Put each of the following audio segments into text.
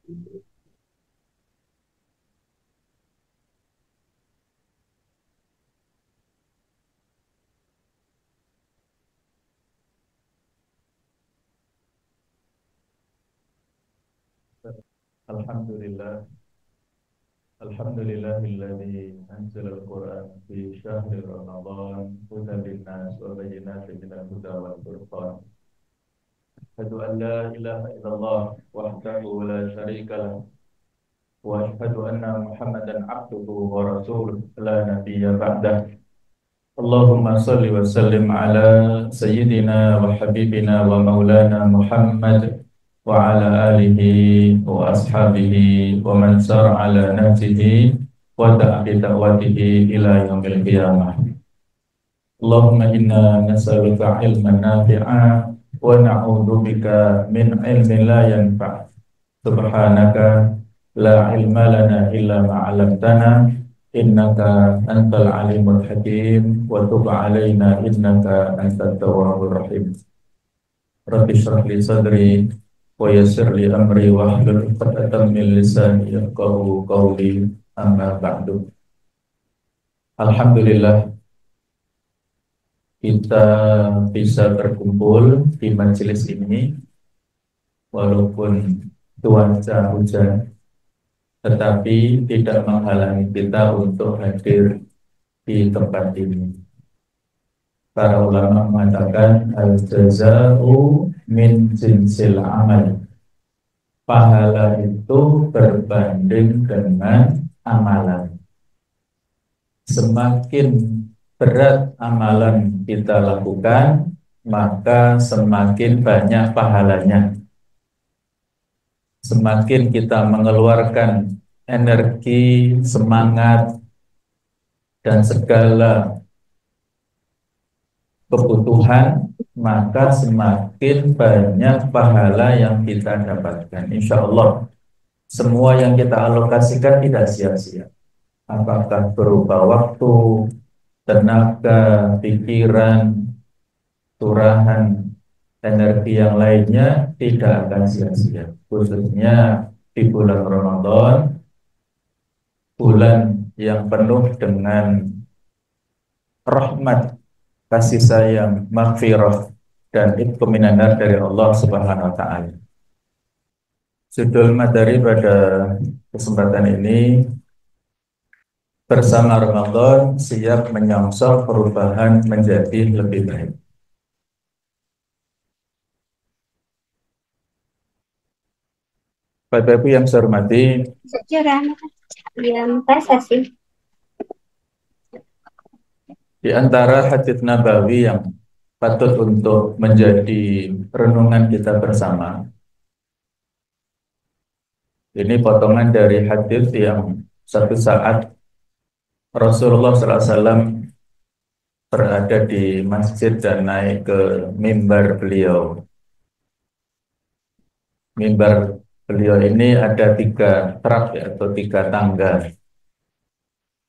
Alhamdulillah, alhamdulillahilladzi anzala al-Qur'an fi syahri Ramadan hudan linnas wa bayyinatin minal huda wal furqan. Asyhadu an la ilaha illallah wahdahu la syarika lah wa asyhadu anna Muhammadan abduhu wa rasuluh la nabiyya ba'dah. Allahumma salli wa sallim ala sayyidina wa habibina wa maulana Muhammad wa ala alihi wa ashabihi wa man sar ala nahjihi wa da'a bi da'watihi ila yaumil qiyamah. Allahumma inna nas'aluka ilman nafi'a wa na'udzubika min ilmin la yanfa'. Subhanaka la ilma lana illa ma 'allamtana innaka antal alimul hakim wa tub 'alaina innaka antat tawwabur rahim. Rabbi shrah li sadri wa yassir li amri wahlul 'uqdatam min lisani yafqahu qawli, amma ba'du. Alhamdulillah kita bisa berkumpul di majelis ini walaupun cuaca hujan, tetapi tidak menghalangi kita untuk hadir di tempat ini. Para ulama mengatakan al-jaza'u min jinsil amal. Pahala itu berbanding dengan amalan. Semakin berat amalan kita lakukan, maka semakin banyak pahalanya. Semakin kita mengeluarkan energi, semangat, dan segala kebutuhan, maka semakin banyak pahala yang kita dapatkan. Insya Allah, semua yang kita alokasikan tidak sia-sia. Apakah berupa waktu, tenaga, pikiran, turahan, energi yang lainnya tidak akan sia-sia. Khususnya di bulan Ramadan, bulan yang penuh dengan rahmat, kasih sayang, maghfirah, dan itqu minan nar dari Allah Subhanahu wa taala. Judul materi pada kesempatan ini, bersama Ramadan siap menyongsong perubahan menjadi lebih baik. Bapak Ibu yang saya hormati, Sejarah yang prestasi. di antara hadits Nabawi yang patut untuk menjadi renungan kita bersama, ini potongan dari hadits yang satu saat Rasulullah SAW berada di masjid dan naik ke mimbar beliau. Mimbar beliau ini ada 3 trap atau 3 tangga.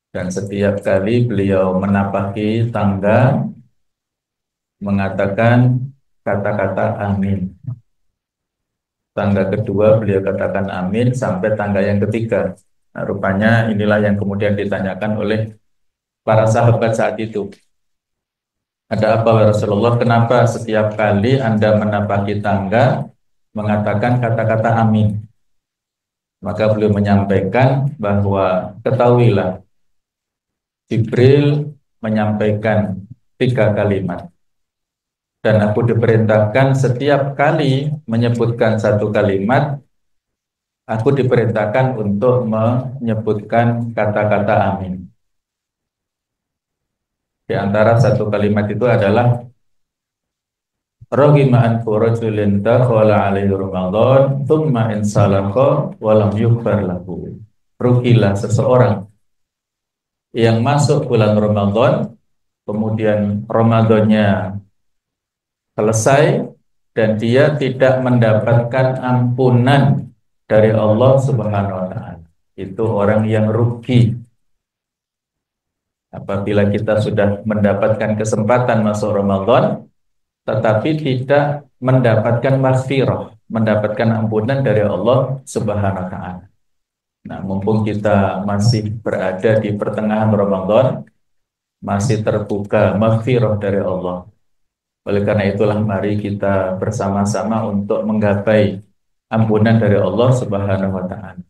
Dan setiap kali beliau menapaki tangga, mengatakan kata-kata amin. Tangga kedua beliau katakan amin sampai tangga yang ketiga. Nah, rupanya inilah yang kemudian ditanyakan oleh para sahabat saat itu. Ada apa ya Rasulullah? Kenapa setiap kali Anda menapaki tangga mengatakan kata-kata amin? Maka beliau menyampaikan bahwa ketahuilah, Jibril menyampaikan 3 kalimat. Dan aku diperintahkan setiap kali menyebutkan 1 kalimat, aku diperintahkan untuk menyebutkan kata-kata amin. Di antara 1 kalimat itu adalah Raghima anfu rajulin dakhala alaihi Ramadan thumma insalaqa wa lam yughfar lahu. Rugilah seseorang yang masuk bulan Ramadan, kemudian Ramadannya selesai dan dia tidak mendapatkan ampunan dari Allah Subhanahu wa taala. Itu orang yang rugi. Apabila kita sudah mendapatkan kesempatan masuk Ramadan tetapi tidak mendapatkan maghfirah, mendapatkan ampunan dari Allah Subhanahu wa taala. Nah, mumpung kita masih berada di pertengahan Ramadan, masih terbuka maghfirah dari Allah. Oleh karena itulah mari kita bersama-sama untuk menggapai ampunan dari Allah Subhanahu wa taala.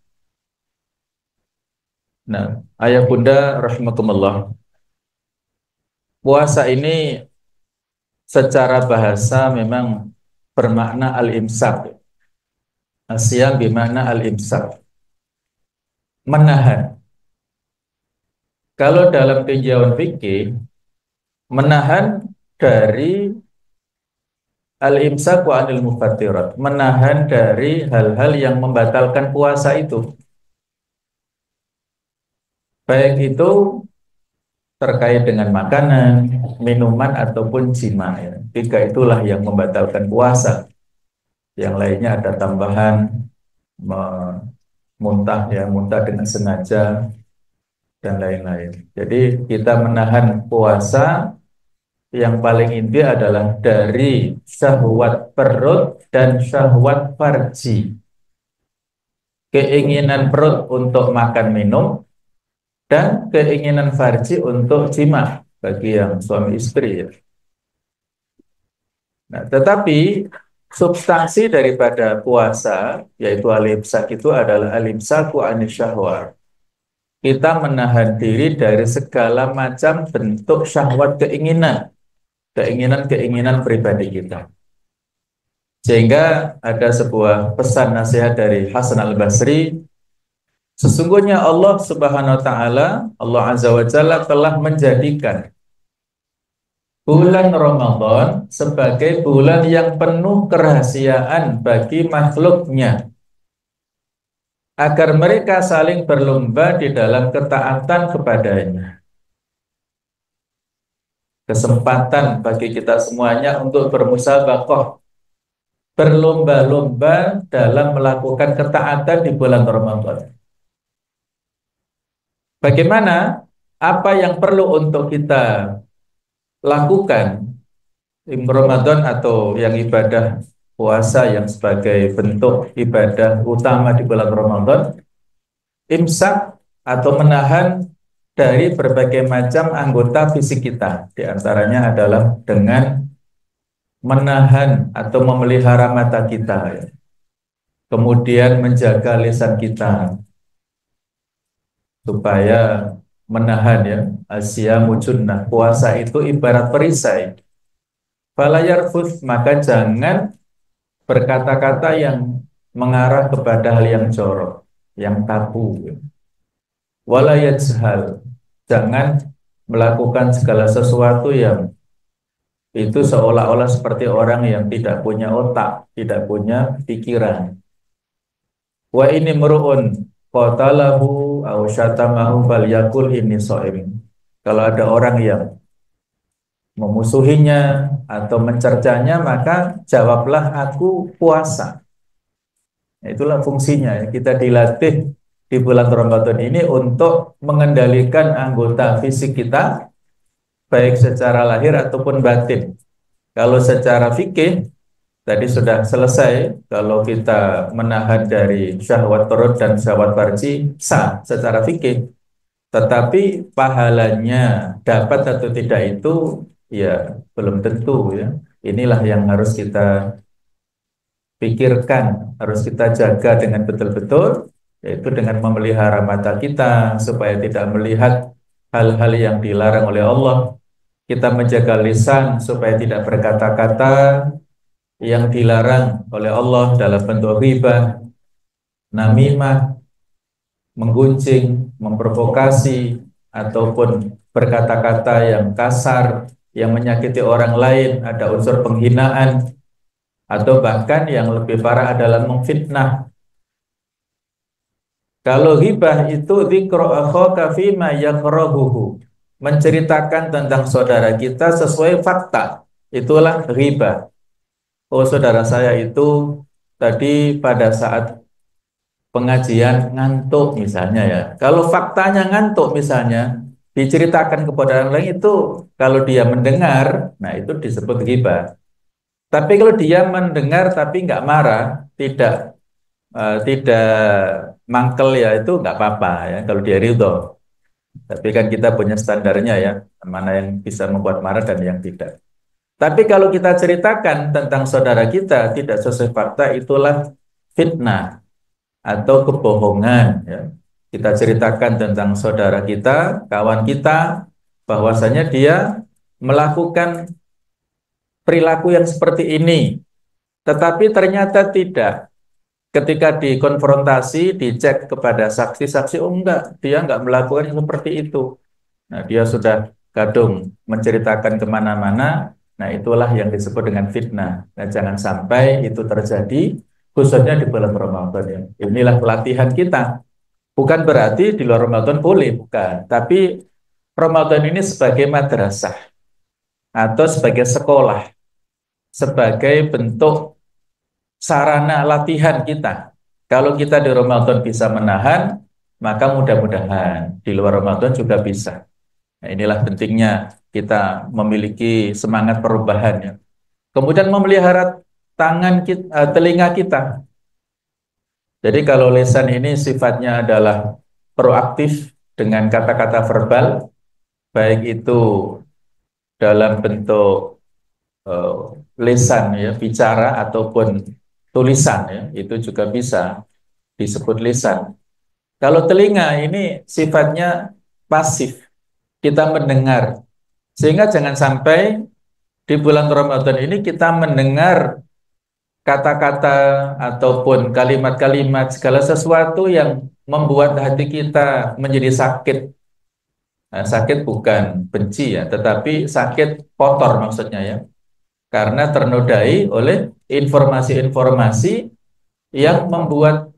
Nah, ayah bunda rahimakumullah, puasa ini secara bahasa memang bermakna al-imsak. Asyam bermakna al-imsak, menahan. Kalau dalam tinjauan fikih, menahan dari al-imsak wa anil mufattirat, menahan dari hal-hal yang membatalkan puasa itu. Baik itu terkait dengan makanan, minuman ataupun jima ya. Tiga itulah yang membatalkan puasa. Yang lainnya ada tambahan muntah ya, muntah dengan sengaja dan lain-lain. Jadi kita menahan puasa yang paling inti adalah dari syahwat perut dan syahwat farji. Keinginan perut untuk makan minum dan keinginan farji untuk jima bagi yang suami istri ya. Nah, tetapi substansi daripada puasa yaitu al-imsak itu adalah al-imsaku anisyahwat. Kita menahan diri dari segala macam bentuk syahwat keinginan, keinginan-keinginan pribadi kita. Sehingga ada sebuah pesan nasihat dari Hasan al-Basri, sesungguhnya Allah Subhanahu wa taala, Allah Azza wa Jalla telah menjadikan bulan Ramadan sebagai bulan yang penuh kerahasiaan bagi makhluknya, agar mereka saling berlomba di dalam ketaatan kepadanya. Kesempatan bagi kita semuanya untuk bermusabaqah, berlomba-lomba dalam melakukan ketaatan di bulan Ramadan. Bagaimana? Apa yang perlu untuk kita lakukan di Ramadan atau yang ibadah puasa yang sebagai bentuk ibadah utama di bulan Ramadan? Imsak atau menahan dari berbagai macam anggota fisik kita. Di antaranya adalah dengan menahan atau memelihara mata kita ya. Kemudian menjaga lisan kita supaya menahan ya. Asyamu junnah, puasa itu ibarat perisai. Fala yarfuth, maka jangan berkata-kata yang mengarah kepada hal yang jorok, yang tabu ya. Wala yajhal, jangan melakukan segala sesuatu yang itu seolah-olah seperti orang yang tidak punya otak, tidak punya pikiran. Wa ini meru'un qatalahu aw syatamahu falyakul inni shaim. Kalau ada orang yang memusuhinya atau mencercanya, maka jawablah aku puasa. Itulah fungsinya. Kita dilatih di bulan Ramadan ini untuk mengendalikan anggota fisik kita, baik secara lahir ataupun batin. Kalau secara fikih, tadi sudah selesai, kalau kita menahan dari syahwat perut dan syahwat farji, sah secara fikih. Tetapi pahalanya dapat atau tidak itu, ya belum tentu ya. Inilah yang harus kita pikirkan, harus kita jaga dengan betul-betul, yaitu dengan memelihara mata kita, supaya tidak melihat hal-hal yang dilarang oleh Allah. Kita menjaga lisan supaya tidak berkata-kata yang dilarang oleh Allah dalam bentuk ghibah, namimah, menggunjing, memprovokasi, ataupun berkata-kata yang kasar, yang menyakiti orang lain, ada unsur penghinaan, atau bahkan yang lebih parah adalah memfitnah. Kalau ghibah itu dzikru akhaka fima yakrahuhu, menceritakan tentang saudara kita sesuai fakta, itulah ghibah. Oh, saudara saya itu tadi pada saat pengajian ngantuk misalnya ya. Kalau faktanya ngantuk misalnya, diceritakan kepada orang lain itu, kalau dia mendengar, nah itu disebut ghibah. Tapi kalau dia mendengar tapi nggak marah, tidak mangkel ya itu nggak apa-apa ya kalau dia ridho. Tapi kan kita punya standarnya ya, mana yang bisa membuat marah dan yang tidak. Tapi kalau kita ceritakan tentang saudara kita tidak sesuai fakta, itulah fitnah atau kebohongan ya. Kita ceritakan tentang saudara kita, kawan kita, bahwasanya dia melakukan perilaku yang seperti ini, tetapi ternyata tidak. Ketika dikonfrontasi, dicek kepada saksi-saksi, oh enggak, dia enggak melakukan yang seperti itu. Nah, dia sudah kadung menceritakan kemana-mana. Nah, itulah yang disebut dengan fitnah. Nah, jangan sampai itu terjadi, khususnya di bulan Ramadan ya. Inilah pelatihan kita. Bukan berarti di luar Ramadan boleh, bukan. Tapi Ramadan ini sebagai madrasah atau sebagai sekolah, sebagai bentuk sarana latihan kita. Kalau kita di Ramadan bisa menahan, maka mudah-mudahan di luar Ramadan juga bisa. Nah, inilah pentingnya kita memiliki semangat perubahan ya. Kemudian memelihara telinga kita. Jadi kalau lisan ini sifatnya adalah proaktif dengan kata-kata verbal, baik itu dalam bentuk eh, lisan ya, bicara ataupun tulisan ya, itu juga bisa disebut lisan. Kalau telinga ini sifatnya pasif, kita mendengar. Sehingga jangan sampai di bulan Ramadan ini kita mendengar kata-kata ataupun kalimat-kalimat segala sesuatu yang membuat hati kita menjadi sakit. Nah, sakit bukan benci ya, tetapi sakit kotor maksudnya ya. Karena ternodai oleh informasi-informasi yang membuat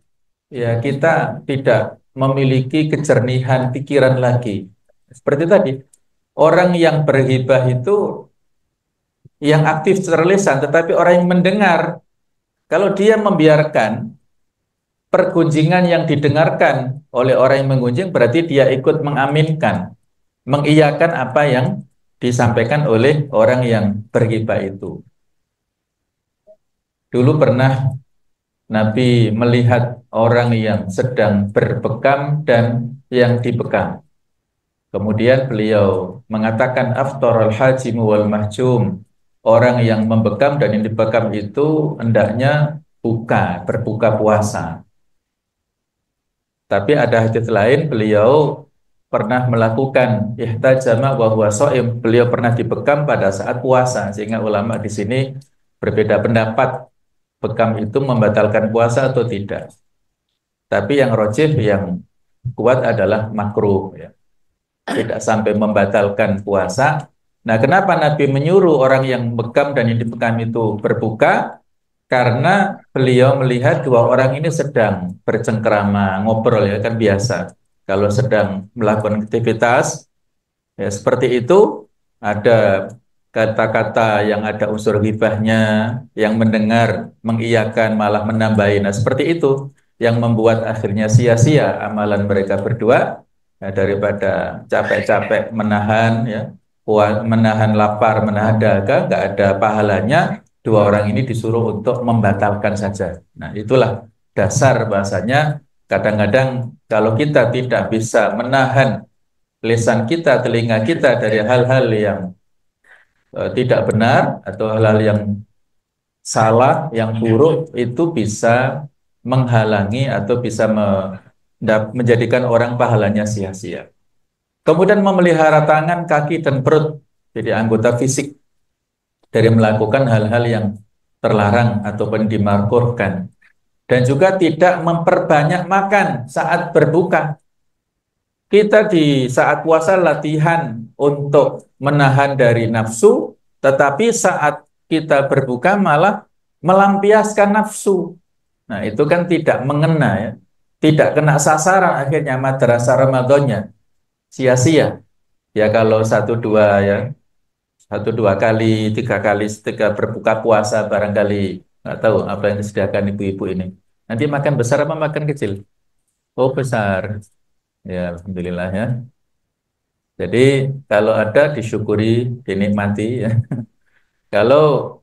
ya kita tidak memiliki kejernihan pikiran lagi. Seperti tadi, orang yang berhibah itu yang aktif secara lisan, tetapi orang yang mendengar, kalau dia membiarkan pergunjingan yang didengarkan oleh orang yang menggunjing, berarti dia ikut mengaminkan, mengiyakan apa yang disampaikan oleh orang yang berhibah itu. Dulu pernah Nabi melihat orang yang sedang berbekam dan yang dibekam. Kemudian beliau mengatakan aftarul hajimu wal mahjum. Orang yang membekam dan yang dibekam itu hendaknya berbuka puasa. Tapi ada hadits lain beliau pernah melakukan ihtajama wa huwa shaim. Beliau pernah dibekam pada saat puasa sehingga ulama di sini berbeda pendapat bekam itu membatalkan puasa atau tidak. Tapi yang rajih yang kuat adalah makruh ya. Tidak sampai membatalkan puasa. Nah, kenapa Nabi menyuruh orang yang bekam dan yang dibekam itu berbuka? Karena beliau melihat dua orang ini sedang bercengkrama, ngobrol ya kan biasa. Kalau sedang melakukan aktivitas ya seperti itu, ada kata-kata yang ada unsur ghibahnya, yang mendengar, mengiyakan, malah menambahi. Nah, seperti itu yang membuat akhirnya sia-sia amalan mereka berdua. Nah, daripada capek-capek menahan ya, menahan lapar, menahan dahaga, nggak ada pahalanya, dua orang ini disuruh untuk membatalkan saja. Nah, itulah dasar bahasanya kadang-kadang kalau kita tidak bisa menahan lisan kita, telinga kita dari hal-hal yang tidak benar atau hal-hal yang salah, yang buruk itu bisa menghalangi atau bisa menjadikan orang pahalanya sia-sia. Kemudian memelihara tangan, kaki, dan perut jadi anggota fisik dari melakukan hal-hal yang terlarang ataupun dimakruhkan. Dan juga tidak memperbanyak makan saat berbuka. Kita di saat puasa latihan untuk menahan dari nafsu, tetapi saat kita berbuka malah melampiaskan nafsu. Nah, itu kan tidak mengena ya. Tidak kena sasaran akhirnya madrasah Ramadannya. Sia-sia. Ya kalau satu dua kali, tiga kali ketika berbuka puasa barangkali nggak tahu apa yang disediakan ibu-ibu ini. Nanti makan besar apa makan kecil? Oh besar. Ya alhamdulillah ya. Jadi kalau ada disyukuri, dinikmati ya. Kalau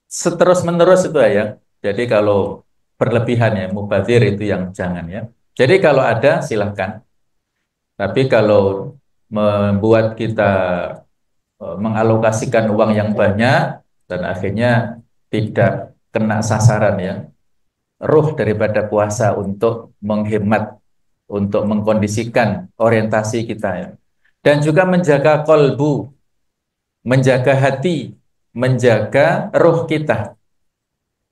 seterus-menerus itu ya. Jadi kalau berlebihan ya, mubazir itu yang jangan ya. Jadi kalau ada silahkan. Tapi kalau membuat kita mengalokasikan uang yang banyak dan akhirnya tidak kena sasaran ya. Ruh daripada puasa untuk menghemat, untuk mengkondisikan orientasi kita ya. Dan juga menjaga kolbu, menjaga hati, menjaga ruh kita.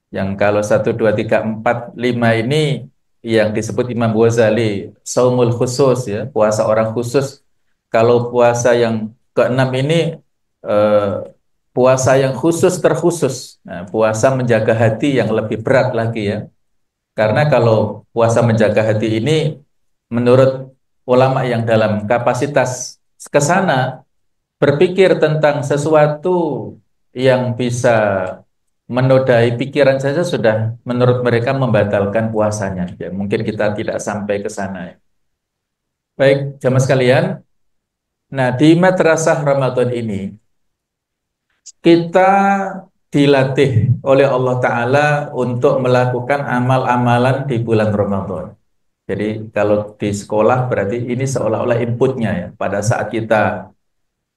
Yang kalau 1, 2, 3, 4, 5 ini yang disebut Imam Ghazali saumul khusus ya, puasa orang khusus. Kalau puasa yang keenam ini eh, puasa yang khusus terkhusus. Nah, puasa menjaga hati yang lebih berat lagi ya. Karena kalau puasa menjaga hati ini menurut ulama yang dalam kapasitas ke sana berpikir tentang sesuatu yang bisa menodai pikiran saja sudah menurut mereka membatalkan puasanya. Ya, mungkin kita tidak sampai ke sana. Ya. Baik, jamaah sekalian. Nah, di madrasah Ramadan ini kita dilatih oleh Allah Ta'ala untuk melakukan amal-amalan di bulan Ramadan. Jadi kalau di sekolah berarti ini seolah-olah inputnya ya. Pada saat kita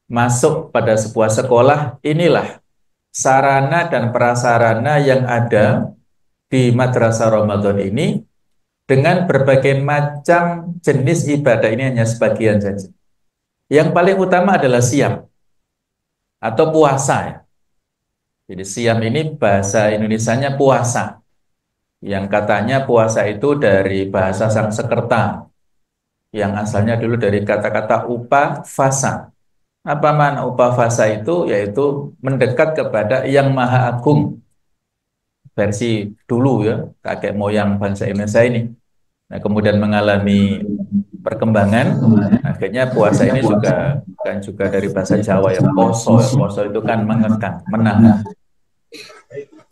masuk pada sebuah sekolah, inilah sarana dan prasarana yang ada di madrasah Ramadan ini dengan berbagai macam jenis ibadah ini hanya sebagian saja. Yang paling utama adalah siam atau puasa ya. Jadi siam ini bahasa Indonesianya puasa. Yang katanya puasa itu dari bahasa Sanskerta yang asalnya dulu dari kata-kata upavasa. Apa makna upavasa itu? Yaitu mendekat kepada yang Maha Agung versi dulu ya, kakek moyang bangsa Indonesia ini. Nah, kemudian mengalami perkembangan, akhirnya puasa ini juga dari bahasa Jawa ya, poso ya. Poso itu kan mengekang, menahan.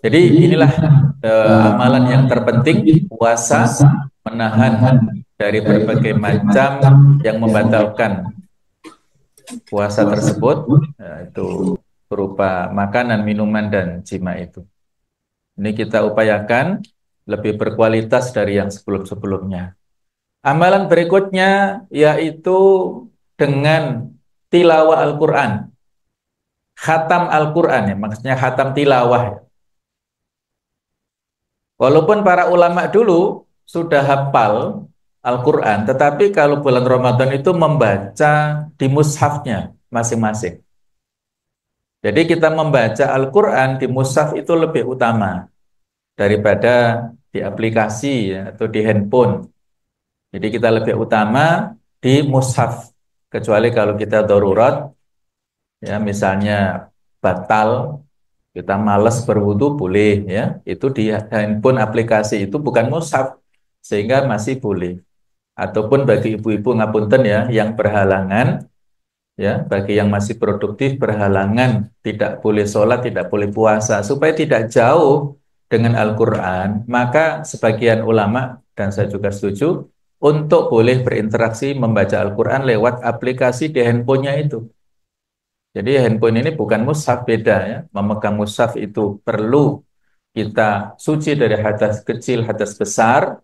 Jadi inilah amalan yang terpenting, puasa menahan dari berbagai macam yang membatalkan puasa tersebut, itu berupa makanan, minuman, dan jima itu. Ini kita upayakan lebih berkualitas dari yang sebelum-sebelumnya. Amalan berikutnya yaitu dengan tilawah Al-Quran. Khatam Al-Quran ya, maksudnya khatam tilawah. Walaupun para ulama dulu sudah hafal Al-Quran, tetapi kalau bulan Ramadan itu membaca di mushafnya masing-masing. Jadi kita membaca Al-Quran di mushaf itu lebih utama daripada di aplikasi ya, atau di handphone. Jadi kita lebih utama di mushaf. Kecuali kalau kita darurat, ya misalnya batal, kita malas berwudu boleh ya. Itu di handphone aplikasi itu bukan mushaf, sehingga masih boleh. Ataupun bagi ibu-ibu ngapunten ya, yang berhalangan, ya bagi yang masih produktif berhalangan, tidak boleh sholat, tidak boleh puasa, supaya tidak jauh dengan Al-Quran, maka sebagian ulama, dan saya juga setuju, untuk boleh berinteraksi membaca Al-Quran lewat aplikasi di handphonenya itu. Jadi handphone ini bukan mushaf, beda ya. Memegang mushaf itu perlu kita suci dari hadas kecil, hadas besar.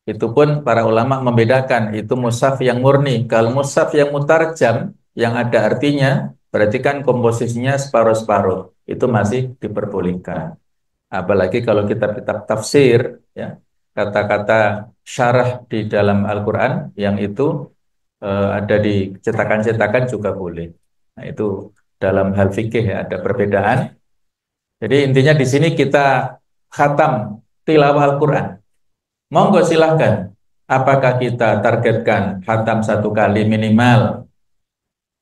Itu pun para ulama membedakan, itu mushaf yang murni. Kalau mushaf yang mutarjam, yang ada artinya, berarti kan komposisinya separuh-separuh. Itu masih diperbolehkan. Apalagi kalau kitab-kitab tafsir, ya, kata-kata syarah di dalam Al-Quran, yang itu ada di cetakan-cetakan juga boleh. Nah, itu dalam hal fikih ya, ada perbedaan. Jadi intinya di sini kita khatam tilawah Al-Quran. Monggo silahkan. Apakah kita targetkan khatam 1 kali minimal?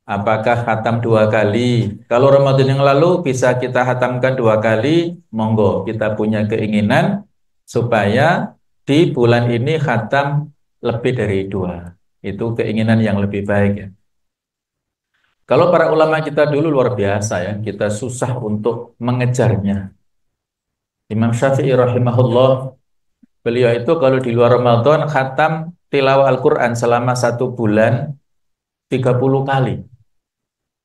Apakah khatam 2 kali? Kalau Ramadan yang lalu bisa kita khatamkan 2 kali, monggo kita punya keinginan supaya di bulan ini khatam lebih dari 2. Itu keinginan yang lebih baik ya. Kalau para ulama kita dulu luar biasa ya, kita susah untuk mengejarnya. Imam Syafi'i rahimahullah, beliau itu kalau di luar Ramadan khatam tilawah Al-Quran selama 1 bulan 30 kali.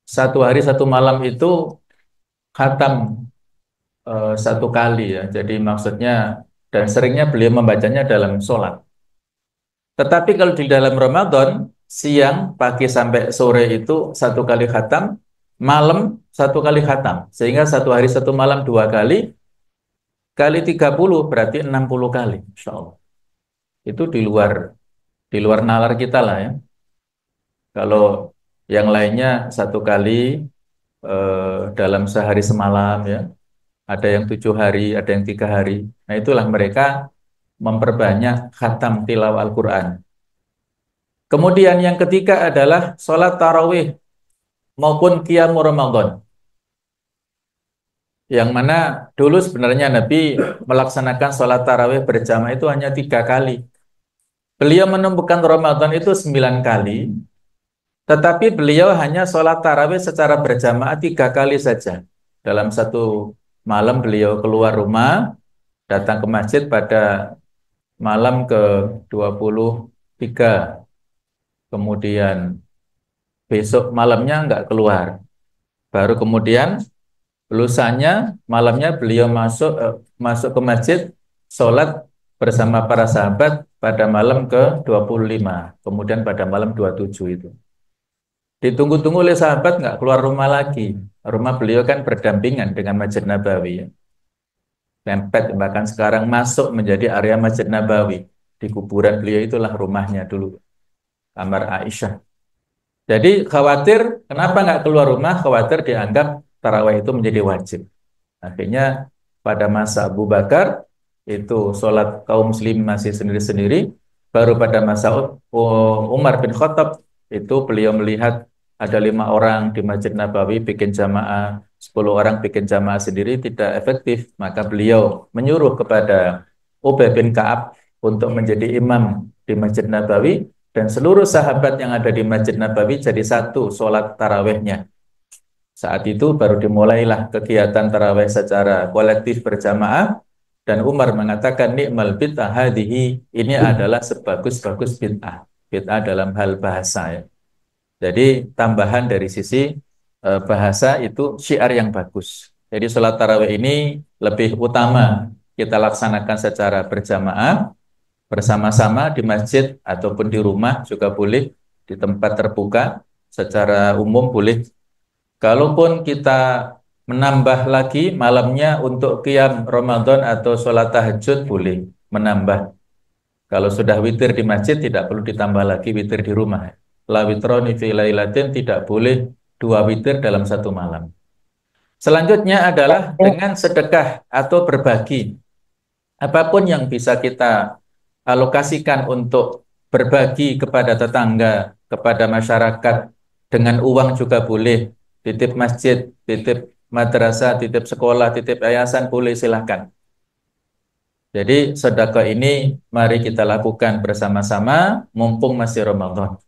1 hari 1 malam itu khatam satu kali ya. Jadi maksudnya dan seringnya beliau membacanya dalam sholat. Tetapi kalau di dalam Ramadan, siang, pagi sampai sore itu satu kali khatam, malam satu kali khatam. Sehingga satu hari satu malam dua kali, kali 30 berarti 60 kali. Insya Allah. Itu di luar nalar kita lah ya. Kalau yang lainnya satu kali dalam sehari semalam ya. Ada yang 7 hari, ada yang 3 hari. Nah itulah mereka memperbanyak khatam tilawah Al-Quran. Kemudian yang ketiga adalah sholat tarawih maupun qiyam Ramadan. Yang mana dulu sebenarnya Nabi melaksanakan sholat tarawih berjamaah itu hanya 3 kali. Beliau menemukan Ramadan itu 9 kali, tetapi beliau hanya sholat tarawih secara berjamaah 3 kali saja. Dalam satu malam beliau keluar rumah, datang ke masjid pada malam ke-23. Kemudian besok malamnya nggak keluar. Baru kemudian lusanya malamnya beliau masuk ke masjid, sholat bersama para sahabat pada malam ke-25. Kemudian pada malam 27 itu. Ditunggu-tunggu oleh sahabat nggak keluar rumah lagi. Rumah beliau kan berdampingan dengan Masjid Nabawi ya. Pempet bahkan sekarang masuk menjadi area Masjid Nabawi. Di kuburan beliau itulah rumahnya dulu, kamar Aisyah. Jadi khawatir kenapa nggak keluar rumah? Khawatir dianggap tarawih itu menjadi wajib. Akhirnya pada masa Abu Bakar itu sholat kaum muslim masih sendiri-sendiri. Baru pada masa Umar bin Khattab itu beliau melihat ada 5 orang di Masjid Nabawi bikin jamaah, 10 orang bikin jamaah sendiri tidak efektif. Maka beliau menyuruh kepada Ubay bin Ka'ab untuk menjadi imam di Masjid Nabawi. Dan seluruh sahabat yang ada di Masjid Nabawi jadi satu sholat tarawihnya. Saat itu baru dimulailah kegiatan tarawih secara kolektif berjamaah. Dan Umar mengatakan ni'mal bid'ah hadhihi, ini adalah sebagus-bagus bid'ah. Bid'ah dalam hal bahasa ya. Jadi tambahan dari sisi bahasa itu syiar yang bagus. Jadi sholat tarawih ini lebih utama kita laksanakan secara berjamaah, bersama-sama di masjid ataupun di rumah juga boleh, di tempat terbuka secara umum boleh. Kalaupun kita menambah lagi malamnya untuk qiyam Ramadan atau sholat tahajud boleh menambah. Kalau sudah witir di masjid tidak perlu ditambah lagi witir di rumah. La witroni fi lailatin, tidak boleh 2 witir dalam satu malam. Selanjutnya adalah dengan sedekah atau berbagi. Apapun yang bisa kita alokasikan untuk berbagi kepada tetangga, kepada masyarakat, dengan uang juga boleh, titip masjid, titip madrasah, titip sekolah, titip yayasan, boleh silahkan. Jadi sedekah ini mari kita lakukan bersama-sama mumpung masih Ramadan.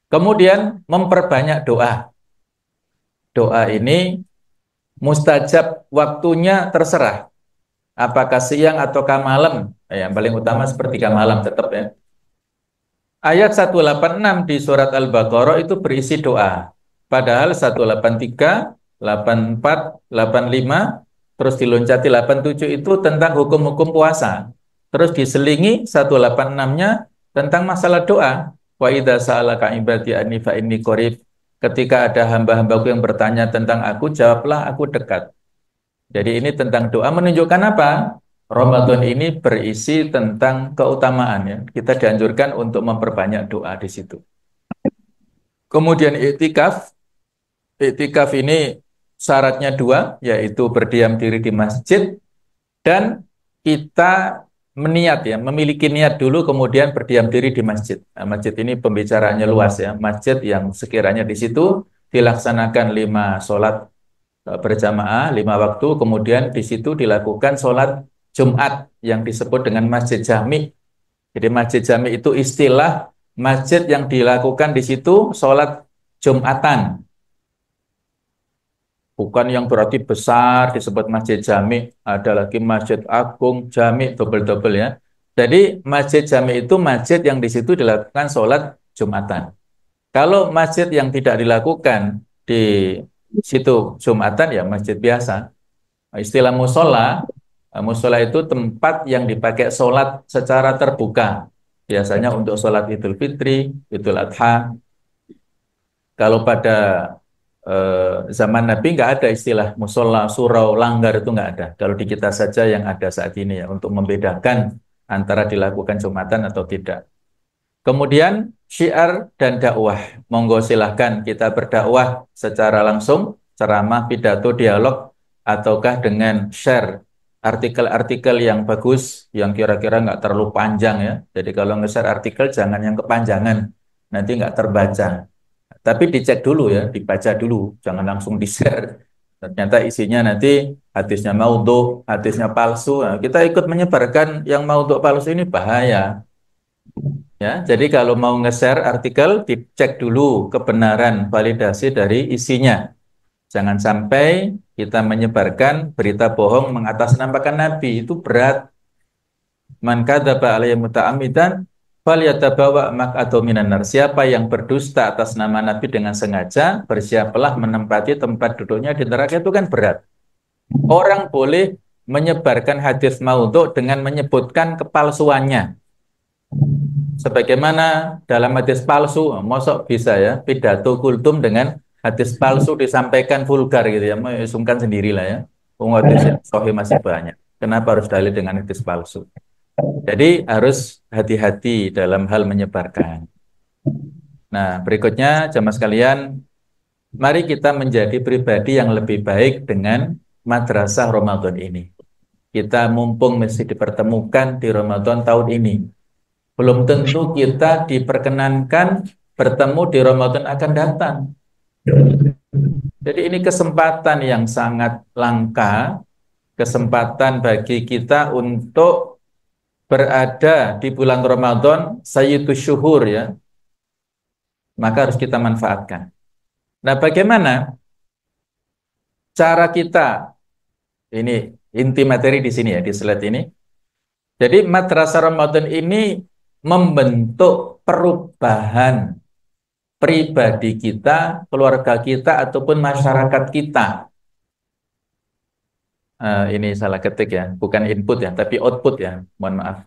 Kemudian memperbanyak doa. Doa ini mustajab, waktunya terserah. Apakah siang ataukah malam? Yang paling utama sepertiga malam tetap ya. Ayat 186 di surat Al-Baqarah itu berisi doa. Padahal 183, 84, 85, terus diloncati 87 itu tentang hukum-hukum puasa. Terus diselingi 186-nya tentang masalah doa. Wa idza sa'alaka ibadi anni fa inni qarib. Ketika ada hamba-hambaku yang bertanya tentang aku, jawablah aku dekat. Jadi ini tentang doa menunjukkan apa? Ramadan ini berisi tentang keutamaan ya. Kita dianjurkan untuk memperbanyak doa di situ. Kemudian iktikaf. Iktikaf ini syaratnya 2, yaitu berdiam diri di masjid dan kita meniat ya, memiliki niat dulu kemudian berdiam diri di masjid. Nah, masjid ini pembicaraannya luas ya. Masjid yang sekiranya di situ dilaksanakan 5 sholat berjamaah 5 waktu, kemudian di situ dilakukan sholat Jumat yang disebut dengan Masjid Jami. Jadi Masjid Jami itu istilah masjid yang dilakukan di situ sholat Jumatan. Bukan yang berarti besar disebut Masjid Jami, ada lagi Masjid Agung, Jami, double-double ya. Jadi Masjid Jami itu masjid yang di situ dilakukan sholat Jumatan. Kalau masjid yang tidak dilakukan di situ Jumatan ya masjid biasa. Istilah musola itu tempat yang dipakai sholat secara terbuka. Biasanya untuk sholat Idul Fitri, Idul Adha. Kalau pada zaman Nabi nggak ada istilah musola, surau, langgar itu nggak ada. Kalau di kita saja yang ada saat ini ya, untuk membedakan antara dilakukan Jumatan atau tidak. Kemudian syiar dan dakwah. Monggo silahkan kita berdakwah secara langsung, ceramah, pidato, dialog, ataukah dengan share artikel-artikel yang bagus, yang kira-kira nggak terlalu panjang ya. Jadi kalau nge-share artikel jangan yang kepanjangan, nanti nggak terbaca. Tapi dicek dulu ya, dibaca dulu, jangan langsung di-share. Ternyata isinya nanti hadisnya maudhu, hadisnya palsu. Nah, kita ikut menyebarkan yang maudhu palsu ini bahaya. Ya, jadi kalau mau nge-share artikel, dicek dulu kebenaran validasi dari isinya. Jangan sampai kita menyebarkan berita bohong mengatasnamakan Nabi, itu berat. Man kadzaba alayya muta'ammidan falyatabawa maq'adahu minan nar. Siapa yang berdusta atas nama Nabi dengan sengaja, bersiaplah menempati tempat duduknya di neraka, itu kan berat. Orang boleh menyebarkan hadis maudhu dengan menyebutkan kepalsuannya. Sebagaimana dalam hadis palsu, mosok bisa ya, pidato kultum dengan hadis palsu disampaikan vulgar gitu ya, sungkan sendirilah ya. Hadis yang sahih masih banyak. Kenapa harus dalil dengan hadis palsu? Jadi harus hati-hati dalam hal menyebarkan. Nah, berikutnya jamaah sekalian, mari kita menjadi pribadi yang lebih baik dengan madrasah Ramadan ini. Kita mumpung mesti dipertemukan di Ramadan tahun ini. Belum tentu kita diperkenankan bertemu di Ramadan akan datang. Jadi ini kesempatan yang sangat langka, kesempatan bagi kita untuk berada di bulan Ramadan, Sayyidus Syuhur ya, maka harus kita manfaatkan. Nah, bagaimana cara kita, ini inti materi di sini ya, di slide ini. Jadi madrasah Ramadan ini membentuk perubahan pribadi kita, keluarga kita, ataupun masyarakat kita. Ini salah ketik ya, bukan input ya, tapi output ya. Mohon maaf.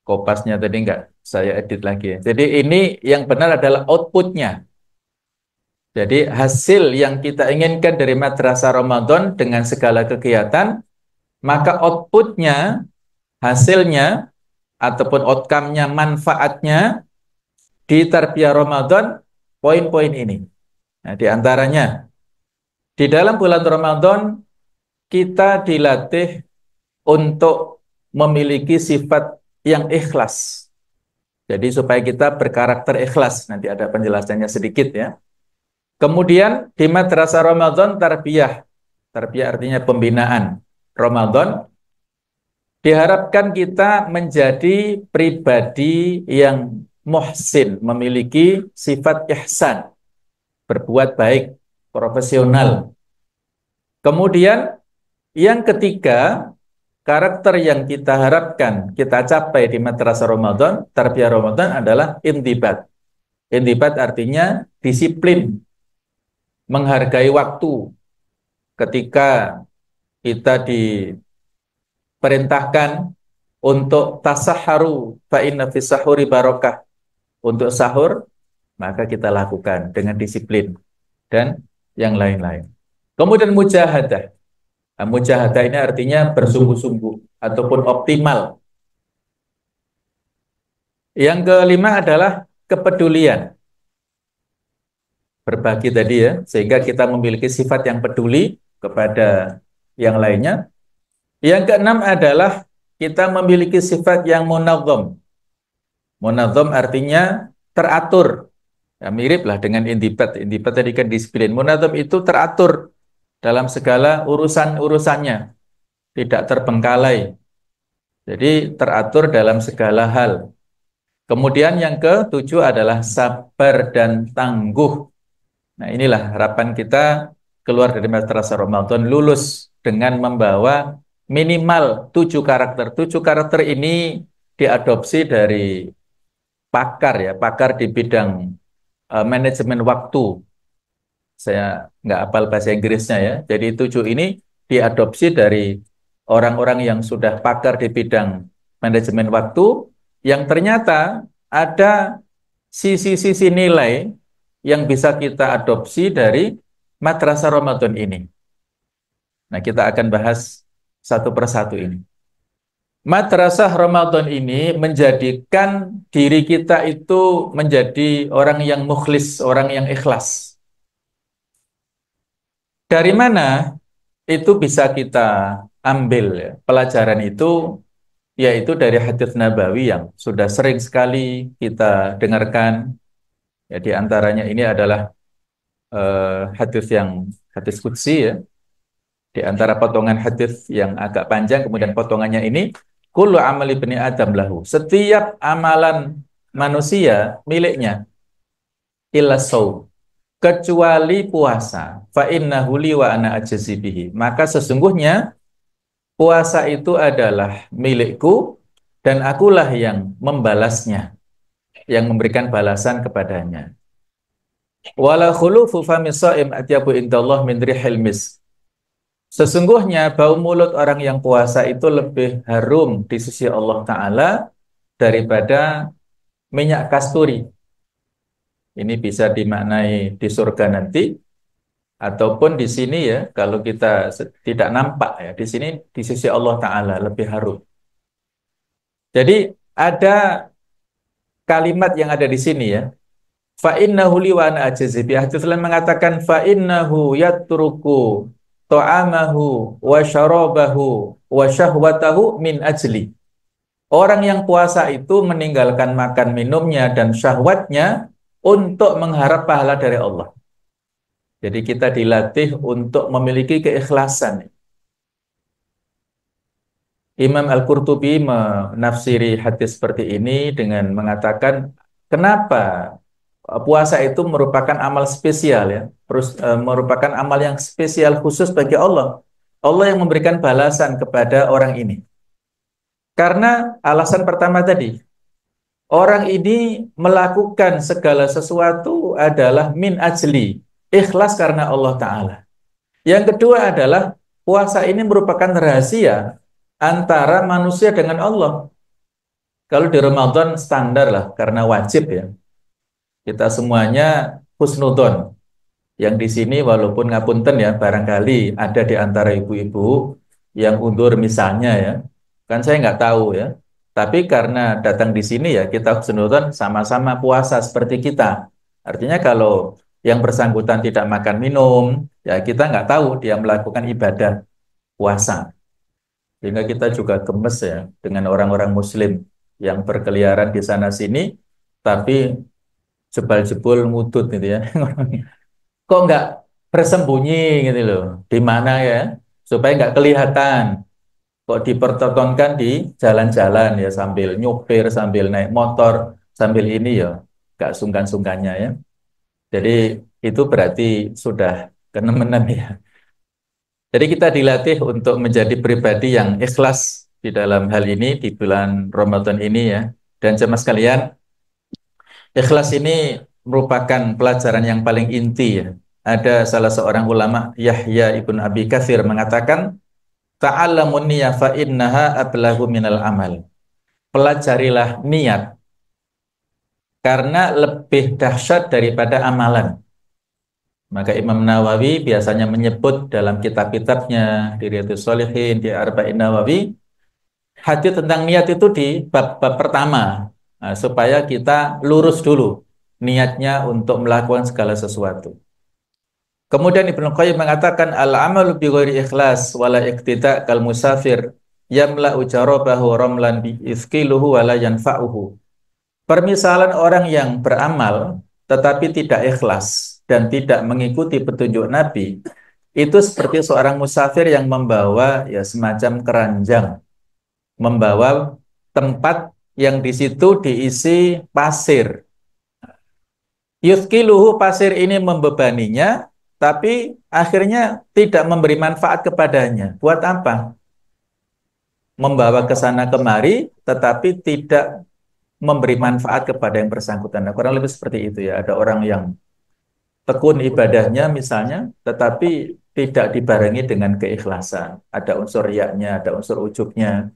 Kopasnya tadi enggak saya edit lagi ya. Jadi ini yang benar adalah outputnya. Jadi hasil yang kita inginkan dari madrasah Ramadan dengan segala kegiatan, maka outputnya, hasilnya, ataupun outcome-nya, manfaatnya di tarbiyah Ramadan, poin-poin ini. Nah, di antaranya, di dalam bulan Ramadan, kita dilatih untuk memiliki sifat yang ikhlas. Jadi supaya kita berkarakter ikhlas, nanti ada penjelasannya sedikit ya. Kemudian di madrasah Ramadan tarbiyah. Tarbiyah artinya pembinaan. Ramadan diharapkan kita menjadi pribadi yang muhsin, memiliki sifat ihsan, berbuat baik, profesional. Kemudian yang ketiga, karakter yang kita harapkan kita capai di madrasah Ramadan, tarbiyah Ramadan adalah intibat. Intibat artinya disiplin, menghargai waktu. Ketika kita diperintahkan untuk tasaharu, fa inna fis sahuri barokah, untuk sahur, maka kita lakukan dengan disiplin dan yang lain-lain. Kemudian mujahadah. Nah, mujahadah ini artinya bersungguh-sungguh ataupun optimal. Yang kelima adalah kepedulian. Berbagi tadi ya, sehingga kita memiliki sifat yang peduli kepada yang lainnya. Yang keenam adalah kita memiliki sifat yang munadzam. Munadzam artinya teratur. Ya, mirip lah dengan intibat. Intibat tadi kan disiplin. Munadzam itu teratur dalam segala urusan-urusannya. Tidak terbengkalai. Jadi teratur dalam segala hal. Kemudian yang ketujuh adalah sabar dan tangguh. Nah, inilah harapan kita keluar dari madrasah Ramadan, lulus dengan membawa minimal 7 karakter. 7 karakter ini diadopsi dari pakar ya, pakar di bidang manajemen waktu. Saya nggak hafal bahasa Inggrisnya ya. Jadi 7 ini diadopsi dari orang-orang yang sudah pakar di bidang manajemen waktu, yang ternyata ada sisi-sisi nilai yang bisa kita adopsi dari Madrasah Ramadan ini. Nah, kita akan bahas satu persatu ini. Madrasah Ramadan ini menjadikan diri kita itu menjadi orang yang mukhlis, orang yang ikhlas. Dari mana itu bisa kita ambil ya, pelajaran itu, yaitu dari hadits Nabawi yang sudah sering sekali kita dengarkan. Ya, di antaranya ini adalah hadis qudsi ya. Di antara potongan hadis yang agak panjang, kemudian potongannya ini, kullu amali bani Adam lahu. Setiap amalan manusia miliknya, illa shaum, kecuali puasa. Fa innahu li wa ana ajzi bihi. Maka sesungguhnya puasa itu adalah milikku dan akulah yang membalasnya, yang memberikan balasan kepadanya. Wala khulufu fami shaim atyabu indallah min rihil misk. Sesungguhnya bau mulut orang yang puasa itu lebih harum di sisi Allah Ta'ala daripada minyak kasturi. Ini bisa dimaknai di surga nanti, ataupun di sini ya, kalau kita tidak nampak ya, di sini di sisi Allah Ta'ala lebih harum. Jadi ada kalimat yang ada di sini ya, fa innahu li wa ana ajzi bi. Hadits lain mengatakan fa innahu yatruku ta'amahu wa syarabahu wa syahwatahu min ajli. Orang yang puasa itu meninggalkan makan minumnya dan syahwatnya untuk mengharap pahala dari Allah. Jadi kita dilatih untuk memiliki keikhlasan. Imam Al-Qurtubi menafsiri hadis seperti ini dengan mengatakan, kenapa puasa itu merupakan amal spesial ya, merupakan amal yang spesial khusus bagi Allah. Allah yang memberikan balasan kepada orang ini. Karena alasan pertama tadi, orang ini melakukan segala sesuatu adalah min ajli, ikhlas karena Allah Ta'ala. Yang kedua adalah puasa ini merupakan rahasia antara manusia dengan Allah. Kalau di Ramadan standar lah, karena wajib ya. Kita semuanya husnudon. Yang di sini walaupun ngapunten ya, barangkali ada di antara ibu-ibu yang undur misalnya ya. Kan saya nggak tahu ya. Tapi karena datang di sini ya, kita husnudon sama-sama puasa seperti kita. Artinya kalau yang bersangkutan tidak makan minum, ya kita nggak tahu dia melakukan ibadah puasa. Sehingga kita juga gemes ya dengan orang-orang muslim yang berkeliaran di sana-sini, tapi jebal-jebul ngutut gitu ya. Kok nggak bersembunyi gitu loh, di mana ya, supaya nggak kelihatan. Kok dipertontonkan di jalan-jalan ya, sambil nyupir, sambil naik motor, sambil ini ya, nggak sungkan-sungkannya ya. Jadi itu berarti sudah kenemenan ya. Jadi kita dilatih untuk menjadi pribadi yang ikhlas di dalam hal ini, di bulan Ramadan ini ya. Dan jemaah sekalian, ikhlas ini merupakan pelajaran yang paling inti ya. Ada salah seorang ulama, Yahya ibn Abi Katsir, mengatakan, ta'allamun niyah fa innaha ablahu minal amal. Pelajarilah niat, karena lebih dahsyat daripada amalan. Maka Imam Nawawi biasanya menyebut dalam kitab-kitabnya, di Riyadhus Shalihin, di Arba'in Nawawi, hadis tentang niat itu di bab-bab pertama. Nah, supaya kita lurus dulu niatnya untuk melakukan segala sesuatu. Kemudian Ibnu Qayyim mengatakan, al-amalu bi ghairi ikhlas wala iqtida kal musafir yamla'u jarabahu ramlan bi izkiluhu wala yanfa'uhu. Permisalan orang yang beramal tetapi tidak ikhlas dan tidak mengikuti petunjuk Nabi, itu seperti seorang musafir yang membawa ya semacam keranjang, membawa tempat yang di situ diisi pasir. Yuthkiluhu, pasir ini membebaninya, tapi akhirnya tidak memberi manfaat kepadanya. Buat apa? Membawa ke sana kemari, tetapi tidak memberi manfaat kepada yang bersangkutan. Nah, kurang lebih seperti itu ya. Ada orang yang tekun ibadahnya misalnya, tetapi tidak dibarengi dengan keikhlasan. Ada unsur riyaknya, ada unsur ujubnya.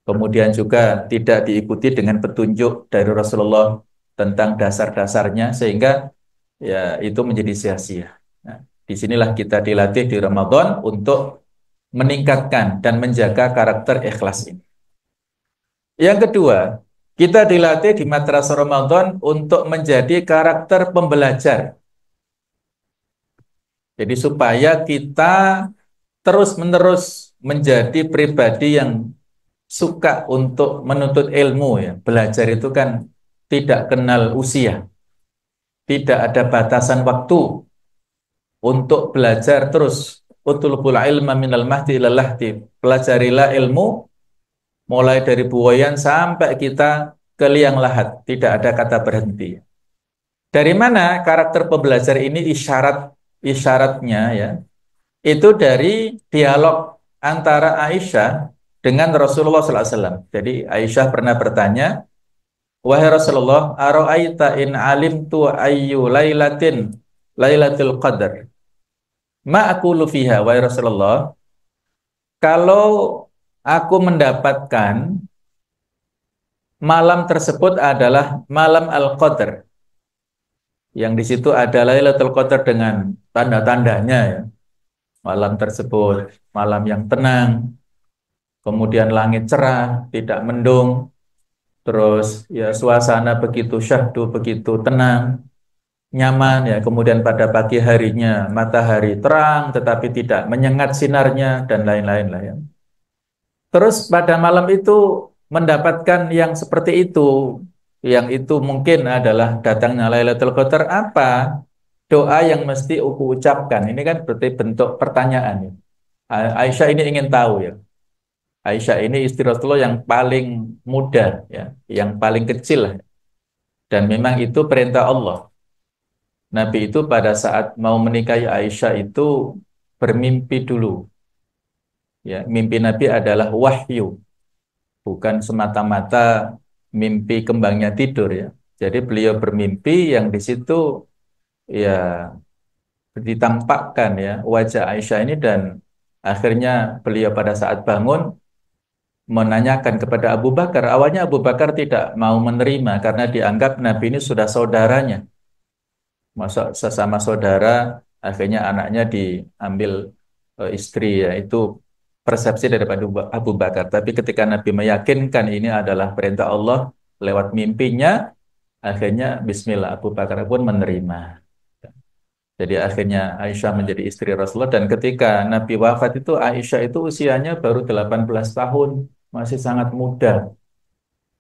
Kemudian juga tidak diikuti dengan petunjuk dari Rasulullah tentang dasar-dasarnya, sehingga ya itu menjadi sia-sia. Nah, disinilah kita dilatih di Ramadan untuk meningkatkan dan menjaga karakter ikhlas ini. Yang kedua, kita dilatih di madrasah Ramadan untuk menjadi karakter pembelajar. Jadi supaya kita terus-menerus menjadi pribadi yang suka untuk menuntut ilmu ya. Belajar itu kan tidak kenal usia. Tidak ada batasan waktu untuk belajar terus. Utlubul ilma minal mahdi ilal lahdi. Pelajarilah ilmu mulai dari buayan sampai kita ke liang lahat. Tidak ada kata berhenti. Dari mana karakter pembelajar ini isyaratnya ya? Itu dari dialog antara Aisyah dengan Rasulullah SAW. Jadi Aisyah pernah bertanya, wahai Rasulullah, aro'aita in alimtu ayyu lailatul qadar. Ma aqulu fiha, wahai Rasulullah, kalau aku mendapatkan malam tersebut adalah malam Al-Qadar, yang di situ ada Lailatul Qadar dengan tanda-tandanya ya. Malam tersebut malam yang tenang, kemudian langit cerah, tidak mendung, terus ya suasana begitu syahdu, begitu tenang, nyaman ya. Kemudian pada pagi harinya matahari terang tetapi tidak menyengat sinarnya dan lain-lain lah ya. Terus pada malam itu mendapatkan yang seperti itu, yang itu mungkin adalah datangnya Lailatul Qadar, apa doa yang mesti aku ucapkan? Ini kan berarti bentuk pertanyaan ya. Aisyah ini ingin tahu ya. Aisyah ini istri Rasulullah yang paling muda ya, yang paling kecil lah. Dan memang itu perintah Allah. Nabi itu pada saat mau menikahi Aisyah itu bermimpi dulu. Ya, mimpi Nabi adalah wahyu, bukan semata-mata mimpi kembangnya tidur ya. Jadi beliau bermimpi yang di situ ya ditampakkan ya wajah Aisyah ini, dan akhirnya beliau pada saat bangun menanyakan kepada Abu Bakar. Awalnya Abu Bakar tidak mau menerima karena dianggap Nabi ini sudah saudaranya. Masa sesama saudara, akhirnya anaknya diambil istri ya. Itu persepsi daripada Abu Bakar. Tapi ketika Nabi meyakinkan ini adalah perintah Allah lewat mimpinya, akhirnya Bismillah, Abu Bakar pun menerima. Jadi akhirnya Aisyah menjadi istri Rasulullah, dan ketika Nabi wafat itu Aisyah itu usianya baru 18 tahun, masih sangat muda.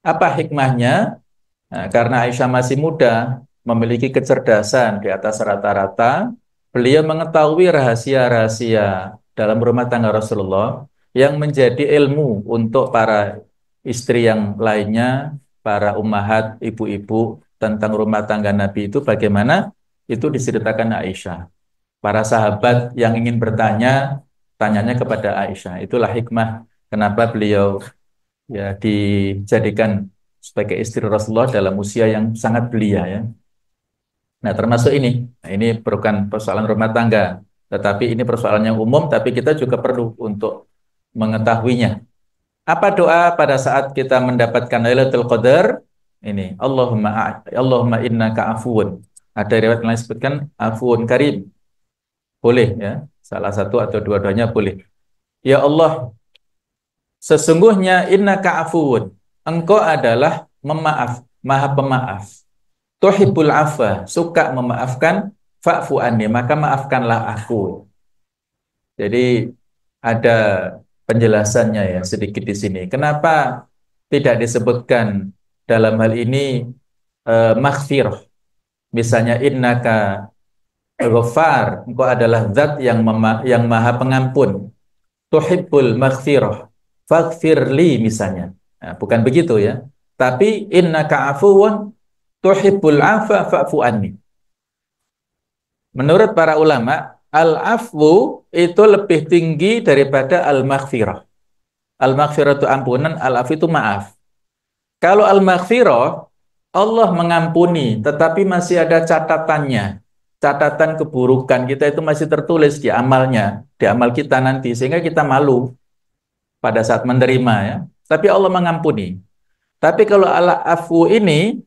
Apa hikmahnya? Nah, karena Aisyah masih muda, memiliki kecerdasan di atas rata-rata, beliau mengetahui rahasia-rahasia dalam rumah tangga Rasulullah yang menjadi ilmu untuk para istri yang lainnya, para ummahat, ibu-ibu, tentang rumah tangga Nabi itu bagaimana. Itu diceritakan Aisyah. Para sahabat yang ingin bertanya, tanyanya kepada Aisyah. Itulah hikmah kenapa beliau ya dijadikan sebagai istri Rasulullah dalam usia yang sangat belia ya. Nah, termasuk ini. Nah, ini bukan persoalan rumah tangga, tetapi ini persoalan yang umum, tapi kita juga perlu untuk mengetahuinya. Apa doa pada saat kita mendapatkan Lailatul Qadar? Ini, Allahumma innaka afuwun. Ada riwayat lain sebutkan afuwun karim. Boleh ya, salah satu atau dua-duanya boleh. Ya Allah, sesungguhnya innaka afuwun. Engkau adalah memaaf, maha pemaaf. Tuhibbul afwa, suka memaafkan, fa'fu anni, maka maafkanlah aku. Jadi ada penjelasannya ya sedikit di sini. Kenapa tidak disebutkan dalam hal ini maghfirah? Misalnya innaka Ghafar, engkau adalah zat yang maha pengampun. Tuhibbul maghfirah, faghfirli misalnya. Nah, bukan begitu ya. Tapi innaka afuwun tuhibbul afa fa'fu anni. Menurut para ulama, al-afwu itu lebih tinggi daripada al-maghfirah. Al-maghfirah itu ampunan, al-afu itu maaf. Kalau al-maghfirah, Allah mengampuni, tetapi masih ada catatannya. catatan keburukan kita itu masih tertulis di amalnya, di amal kita nanti, sehingga kita malu pada saat menerima ya. Tapi Allah mengampuni. Tapi kalau ala afu ini,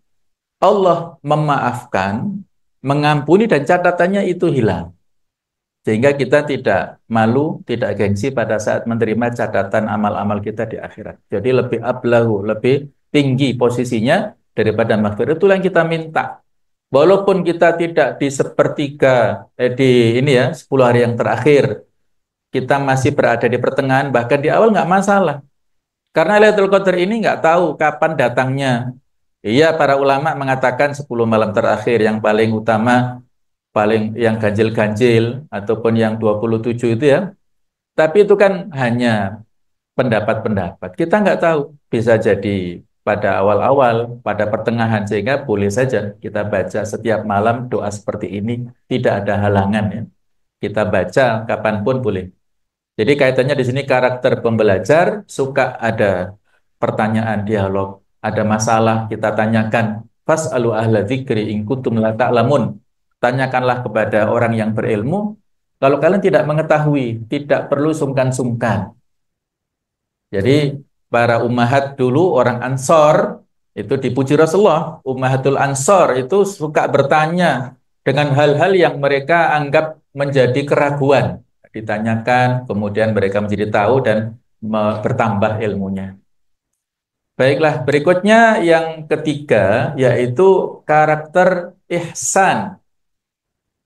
Allah memaafkan, mengampuni dan catatannya itu hilang. Sehingga kita tidak malu, tidak gengsi pada saat menerima catatan amal-amal kita di akhirat. Jadi lebih ablahu, lebih tinggi posisinya daripada maghfirah. Itulah yang kita minta. Walaupun kita tidak di sepertiga, di ini ya, 10 hari yang terakhir, kita masih berada di pertengahan, bahkan di awal nggak masalah. Karena Lailatul Qadar ini nggak tahu kapan datangnya. Iya, para ulama mengatakan 10 malam terakhir yang paling utama, paling yang ganjil-ganjil, ataupun yang 27 itu ya. Tapi itu kan hanya pendapat-pendapat. Kita nggak tahu, bisa jadi pada awal-awal, pada pertengahan, sehingga boleh saja kita baca setiap malam doa seperti ini, tidak ada halangan ya. Kita baca kapanpun boleh. Jadi kaitannya di sini karakter pembelajar, suka ada pertanyaan dialog, ada masalah kita tanyakan, fas'alu ahla dzikri in kuntum la ta'lamun. Tanyakanlah kepada orang yang berilmu, kalau kalian tidak mengetahui, tidak perlu sungkan-sungkan. Jadi para ummahat dulu, orang Ansor, itu dipuji Rasulullah. Ummahatul Ansor itu suka bertanya dengan hal-hal yang mereka anggap menjadi keraguan. Ditanyakan, kemudian mereka menjadi tahu dan bertambah ilmunya. Baiklah, berikutnya yang ketiga, yaitu karakter ihsan.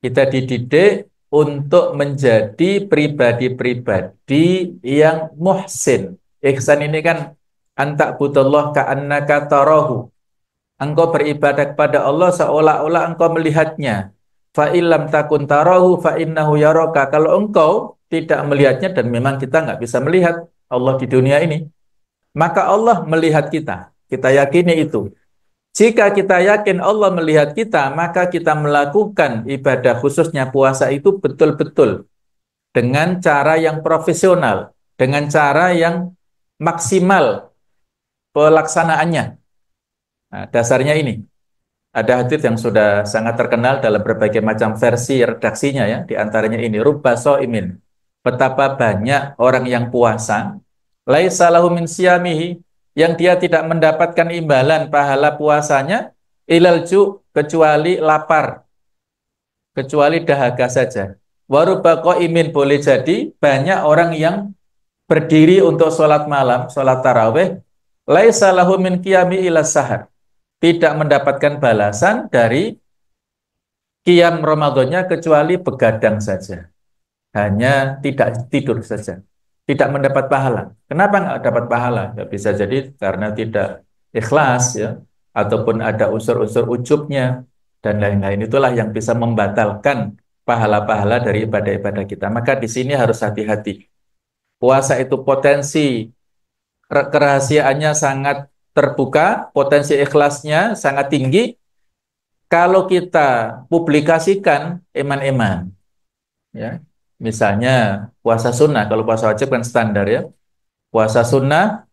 Kita dididik untuk menjadi pribadi-pribadi yang muhsin. Ihsan ini kan anta budallah ka'annaka tarahu. Engkau beribadah kepada Allah seolah-olah engkau melihatnya. Fa illam takun tarahu fa innahu yaraka. Kalau engkau tidak melihatnya, dan memang kita nggak bisa melihat Allah di dunia ini, maka Allah melihat kita. Kita yakini itu. Jika kita yakin Allah melihat kita, maka kita melakukan ibadah khususnya puasa itu betul-betul dengan cara yang profesional, dengan cara yang maksimal pelaksanaannya. Nah, dasarnya ini. Ada hadits yang sudah sangat terkenal dalam berbagai macam versi redaksinya ya, di antaranya ini rubba shaimin. Betapa banyak orang yang puasa, laisa lahu min siyamihi, yang dia tidak mendapatkan imbalan pahala puasanya ilal ju, kecuali lapar, kecuali dahaga saja. Wa rubba qaimin, boleh jadi banyak orang yang berdiri untuk sholat malam, sholat tarawih, laisa lahu min qiyami ila sahar, tidak mendapatkan balasan dari qiyam Ramadannya kecuali begadang saja. Hanya tidak tidur saja. Tidak mendapat pahala. Kenapa nggak dapat pahala? Ya, bisa jadi karena tidak ikhlas ya, ataupun ada unsur-unsur ujubnya dan lain-lain. Itulah yang bisa membatalkan pahala-pahala dari ibadah-ibadah kita. Maka di sini harus hati-hati. Puasa itu potensi kerahasiaannya sangat terbuka, potensi ikhlasnya sangat tinggi. Kalau kita publikasikan eman-eman, ya, misalnya puasa sunnah, kalau puasa wajib kan standar ya, puasa sunnah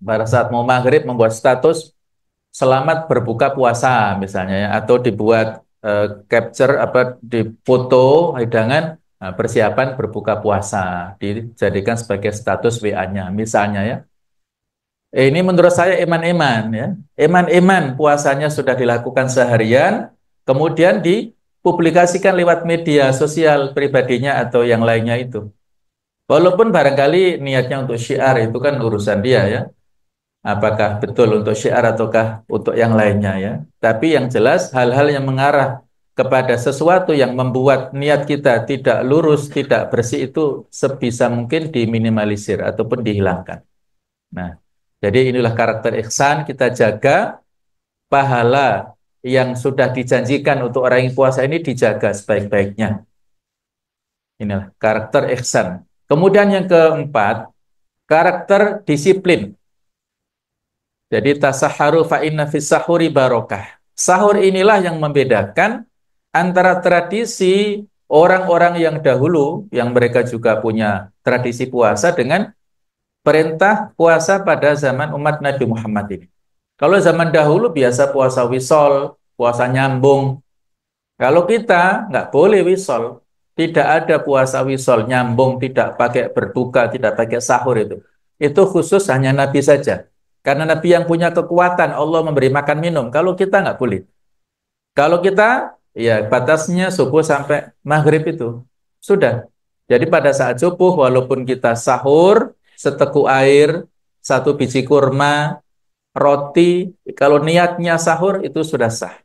pada saat mau maghrib membuat status selamat berbuka puasa misalnya ya, atau dibuat capture apa di foto hidangan persiapan berbuka puasa, dijadikan sebagai status WA-nya misalnya ya. Ini menurut saya eman-eman ya. Eman-eman puasanya sudah dilakukan seharian, kemudian dipublikasikan lewat media sosial pribadinya atau yang lainnya itu. Walaupun barangkali niatnya untuk syiar, itu kan urusan dia ya. Apakah betul untuk syiar ataukah untuk yang lainnya ya. Tapi yang jelas hal-hal yang mengarah kepada sesuatu yang membuat niat kita tidak lurus, tidak bersih itu sebisa mungkin diminimalisir ataupun dihilangkan. Nah, jadi inilah karakter ihsan, kita jaga pahala yang sudah dijanjikan untuk orang yang puasa ini dijaga sebaik-baiknya. Inilah karakter ihsan. Kemudian yang keempat, karakter disiplin. Jadi tasaharu fa inna fis sahuri barokah. Sahur inilah yang membedakan antara tradisi orang-orang yang dahulu, yang mereka juga punya tradisi puasa, dengan perintah puasa pada zaman umat Nabi Muhammad ini. Kalau zaman dahulu biasa puasa wisol, puasa nyambung, Kalau kita nggak boleh wisol, tidak ada puasa wisol, nyambung, tidak pakai berbuka, tidak pakai sahur itu. Itu khusus hanya Nabi saja. Karena Nabi yang punya kekuatan, Allah memberi makan minum. Kalau kita nggak boleh. Kalau kita, ya batasnya subuh sampai maghrib itu. Sudah. Jadi pada saat subuh, walaupun kita sahur, seteguk air, satu biji kurma, roti, kalau niatnya sahur itu sudah sah.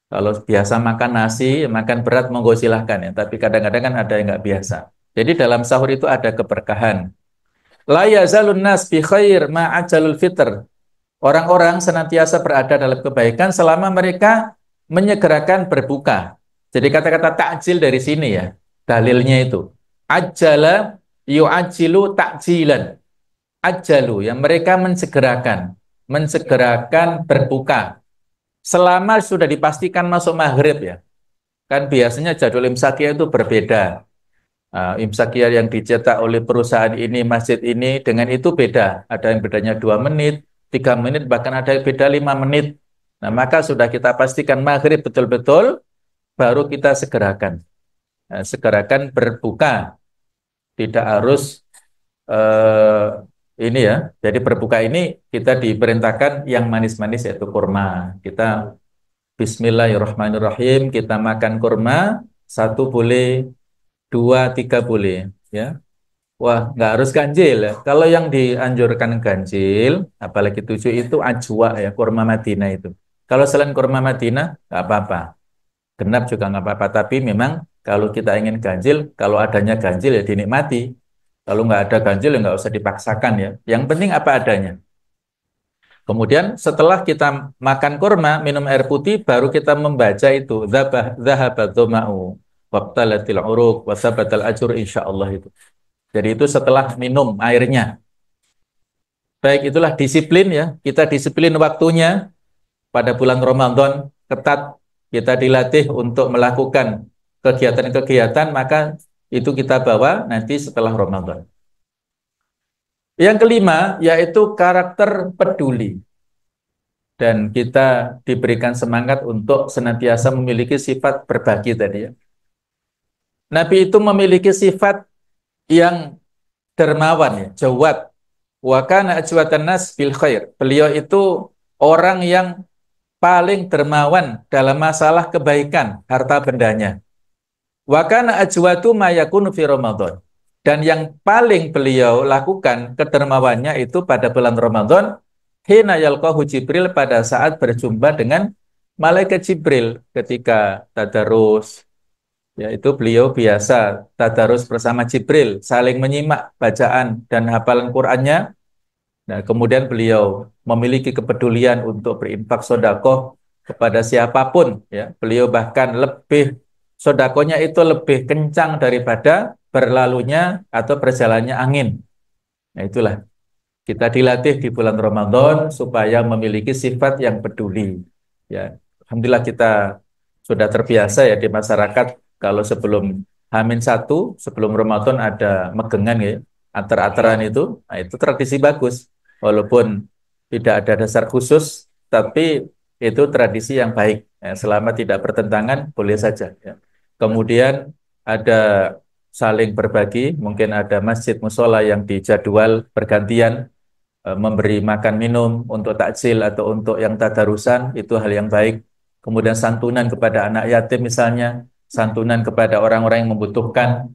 Kalau biasa makan nasi, makan berat, monggo silahkan ya. Tapi kadang-kadang kan ada yang nggak biasa. Jadi dalam sahur itu ada keberkahan. La yazalun nas bi khair ma'ajalul fitr. Orang-orang senantiasa berada dalam kebaikan selama mereka menyegerakan berbuka. Jadi kata-kata takjil dari sini ya. Dalilnya itu. Ajala yu'ajilu takjilan. Ajalu, yang mereka mensegerakan. Mensegerakan berbuka. Selama sudah dipastikan masuk maghrib ya. Kan biasanya jadwal imsakiyah itu berbeda. Imsakiyah yang dicetak oleh perusahaan ini, masjid ini, dengan itu beda. Ada yang bedanya 2 menit, 3 menit, bahkan ada yang beda 5 menit. Nah, maka sudah kita pastikan maghrib betul-betul, baru kita segerakan. Segerakan berbuka. Tidak harus ini ya. Jadi berbuka ini kita diperintahkan yang manis-manis yaitu kurma. Kita Bismillahirrahmanirrahim, kita makan kurma, 1 boleh, 2, 3 boleh, ya. Wah, nggak harus ganjil ya. Kalau yang dianjurkan ganjil, apalagi 7 itu ajwa ya, kurma Madinah itu. Kalau selain kurma Madinah, nggak apa-apa. Genap juga nggak apa-apa. Tapi memang kalau kita ingin ganjil, kalau adanya ganjil ya dinikmati. Kalau nggak ada ganjil ya nggak usah dipaksakan ya. Yang penting apa adanya. Kemudian setelah kita makan kurma, minum air putih, baru kita membaca itu dzahabat dzama'u wabtalatil uruq wa tsabatal ajr insyaallah itu. Jadi itu setelah minum airnya. Baik, itulah disiplin ya. Kita disiplin waktunya pada bulan Ramadan, ketat kita dilatih untuk melakukan kegiatan-kegiatan, maka itu kita bawa nanti setelah Ramadan. Yang kelima yaitu karakter peduli. Dan kita diberikan semangat untuk senantiasa memiliki sifat berbagi tadi ya. Nabi itu memiliki sifat yang dermawan ya, jawad. Wa kana ajwatan nas bil khair. Beliau itu orang yang paling dermawan dalam masalah kebaikan harta bendanya. Wa kana ajwatu ma yakunu fi Ramadan. Dan yang paling beliau lakukan kedermawannya itu pada bulan Ramadan, hina yalqahu Jibril, pada saat berjumpa dengan malaikat Jibril ketika tadarus. Ya, itu beliau biasa tadarus bersama Jibril, saling menyimak bacaan dan hafalan Qur'annya. Nah, kemudian beliau memiliki kepedulian untuk berinfak sodakoh kepada siapapun. Ya, beliau bahkan lebih sodakohnya itu lebih kencang daripada berlalunya atau berjalannya angin. Nah, itulah kita dilatih di bulan Ramadan supaya memiliki sifat yang peduli. Ya, alhamdulillah kita sudah terbiasa ya di masyarakat kalau sebelum H-1, sebelum Ramadan ada megengan ya, atar-ataran itu, nah itu tradisi bagus. Walaupun tidak ada dasar khusus, tapi itu tradisi yang baik. Ya, selama tidak bertentangan, boleh saja. Ya. Kemudian ada saling berbagi, mungkin ada masjid musola yang dijadwal bergantian memberi makan minum untuk takjil atau untuk yang tadarusan, itu hal yang baik. Kemudian santunan kepada anak yatim misalnya, santunan kepada orang-orang yang membutuhkan,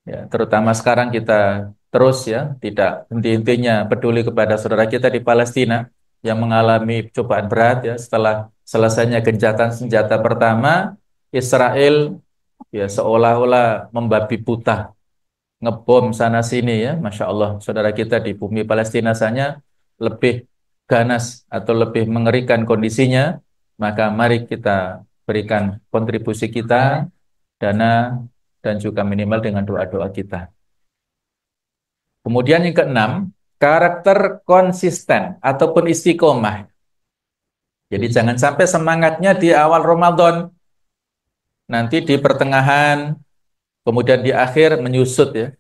ya, terutama sekarang kita terus ya tidak henti-hentinya peduli kepada saudara kita di Palestina yang mengalami cobaan berat ya setelah selesainya gencatan senjata pertama. Israel ya seolah-olah membabi buta, ngebom sana sini ya, Masya Allah, saudara kita di bumi Palestina saja lebih ganas atau lebih mengerikan kondisinya. Maka mari kita berikan kontribusi kita, dana, dan juga minimal dengan doa-doa kita. Kemudian yang keenam, karakter konsisten ataupun istiqomah. Jadi jangan sampai semangatnya di awal Ramadan, nanti di pertengahan, kemudian di akhir menyusut ya.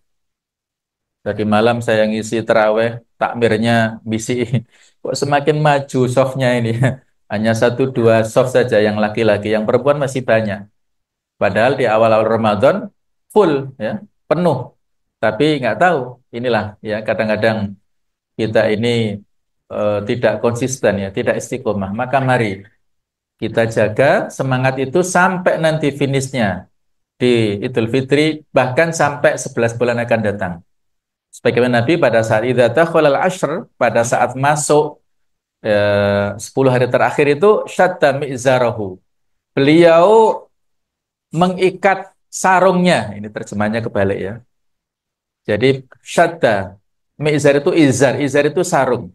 Tadi malam saya ngisi terawih, takmirnya misi, kok semakin maju softnya ini. Hanya satu dua soft saja yang laki-laki, yang perempuan masih banyak. Padahal di awal-awal Ramadan full ya, penuh. Tapi nggak tahu. Inilah ya kadang-kadang kita ini tidak konsisten ya, tidak istiqomah. Maka mari kita jaga semangat itu sampai nanti finishnya di Idul Fitri, bahkan sampai 11 bulan akan datang. Sebagaimana Nabi pada saat idza takhalal ashr, pada saat masuk 10 hari terakhir itu syatta mi'zarahu. Beliau mengikat sarungnya. Ini terjemahnya kebalik ya. Jadi syatta mi'zar itu izar, izar itu sarung.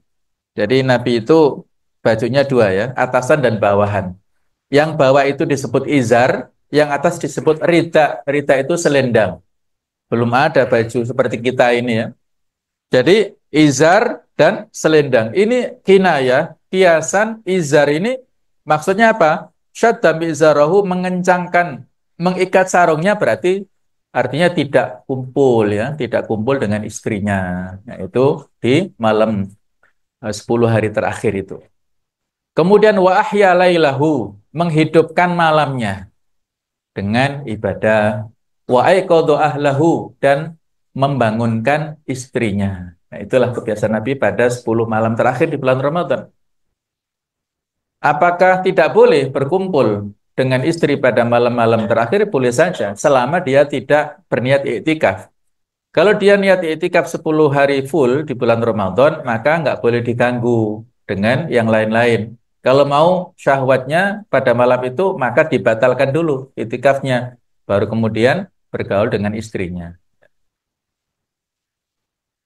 Jadi Nabi itu bajunya dua ya, atasan dan bawahan. Yang bawah itu disebut izar, yang atas disebut rida. Rida itu selendang. Belum ada baju seperti kita ini ya. Jadi izar dan selendang. Ini kinayah, kiasan izar ini maksudnya apa? Syadda izarahu, mengencangkan, mengikat sarungnya, berarti artinya tidak kumpul ya, tidak kumpul dengan istrinya. Yaitu di malam 10 hari terakhir itu. Kemudian wa ahya lailahu, menghidupkan malamnya dengan ibadah, wa aiqadha ahlahu, dan membangunkan istrinya. Nah, itulah kebiasaan Nabi pada 10 malam terakhir di bulan Ramadan. Apakah tidak boleh berkumpul dengan istri pada malam-malam terakhir? Boleh saja, selama dia tidak berniat iktikaf. Kalau dia niat iktikaf 10 hari full di bulan Ramadan, maka nggak boleh diganggu dengan yang lain-lain. Kalau mau syahwatnya pada malam itu, maka dibatalkan dulu iktikafnya. Baru kemudian bergaul dengan istrinya.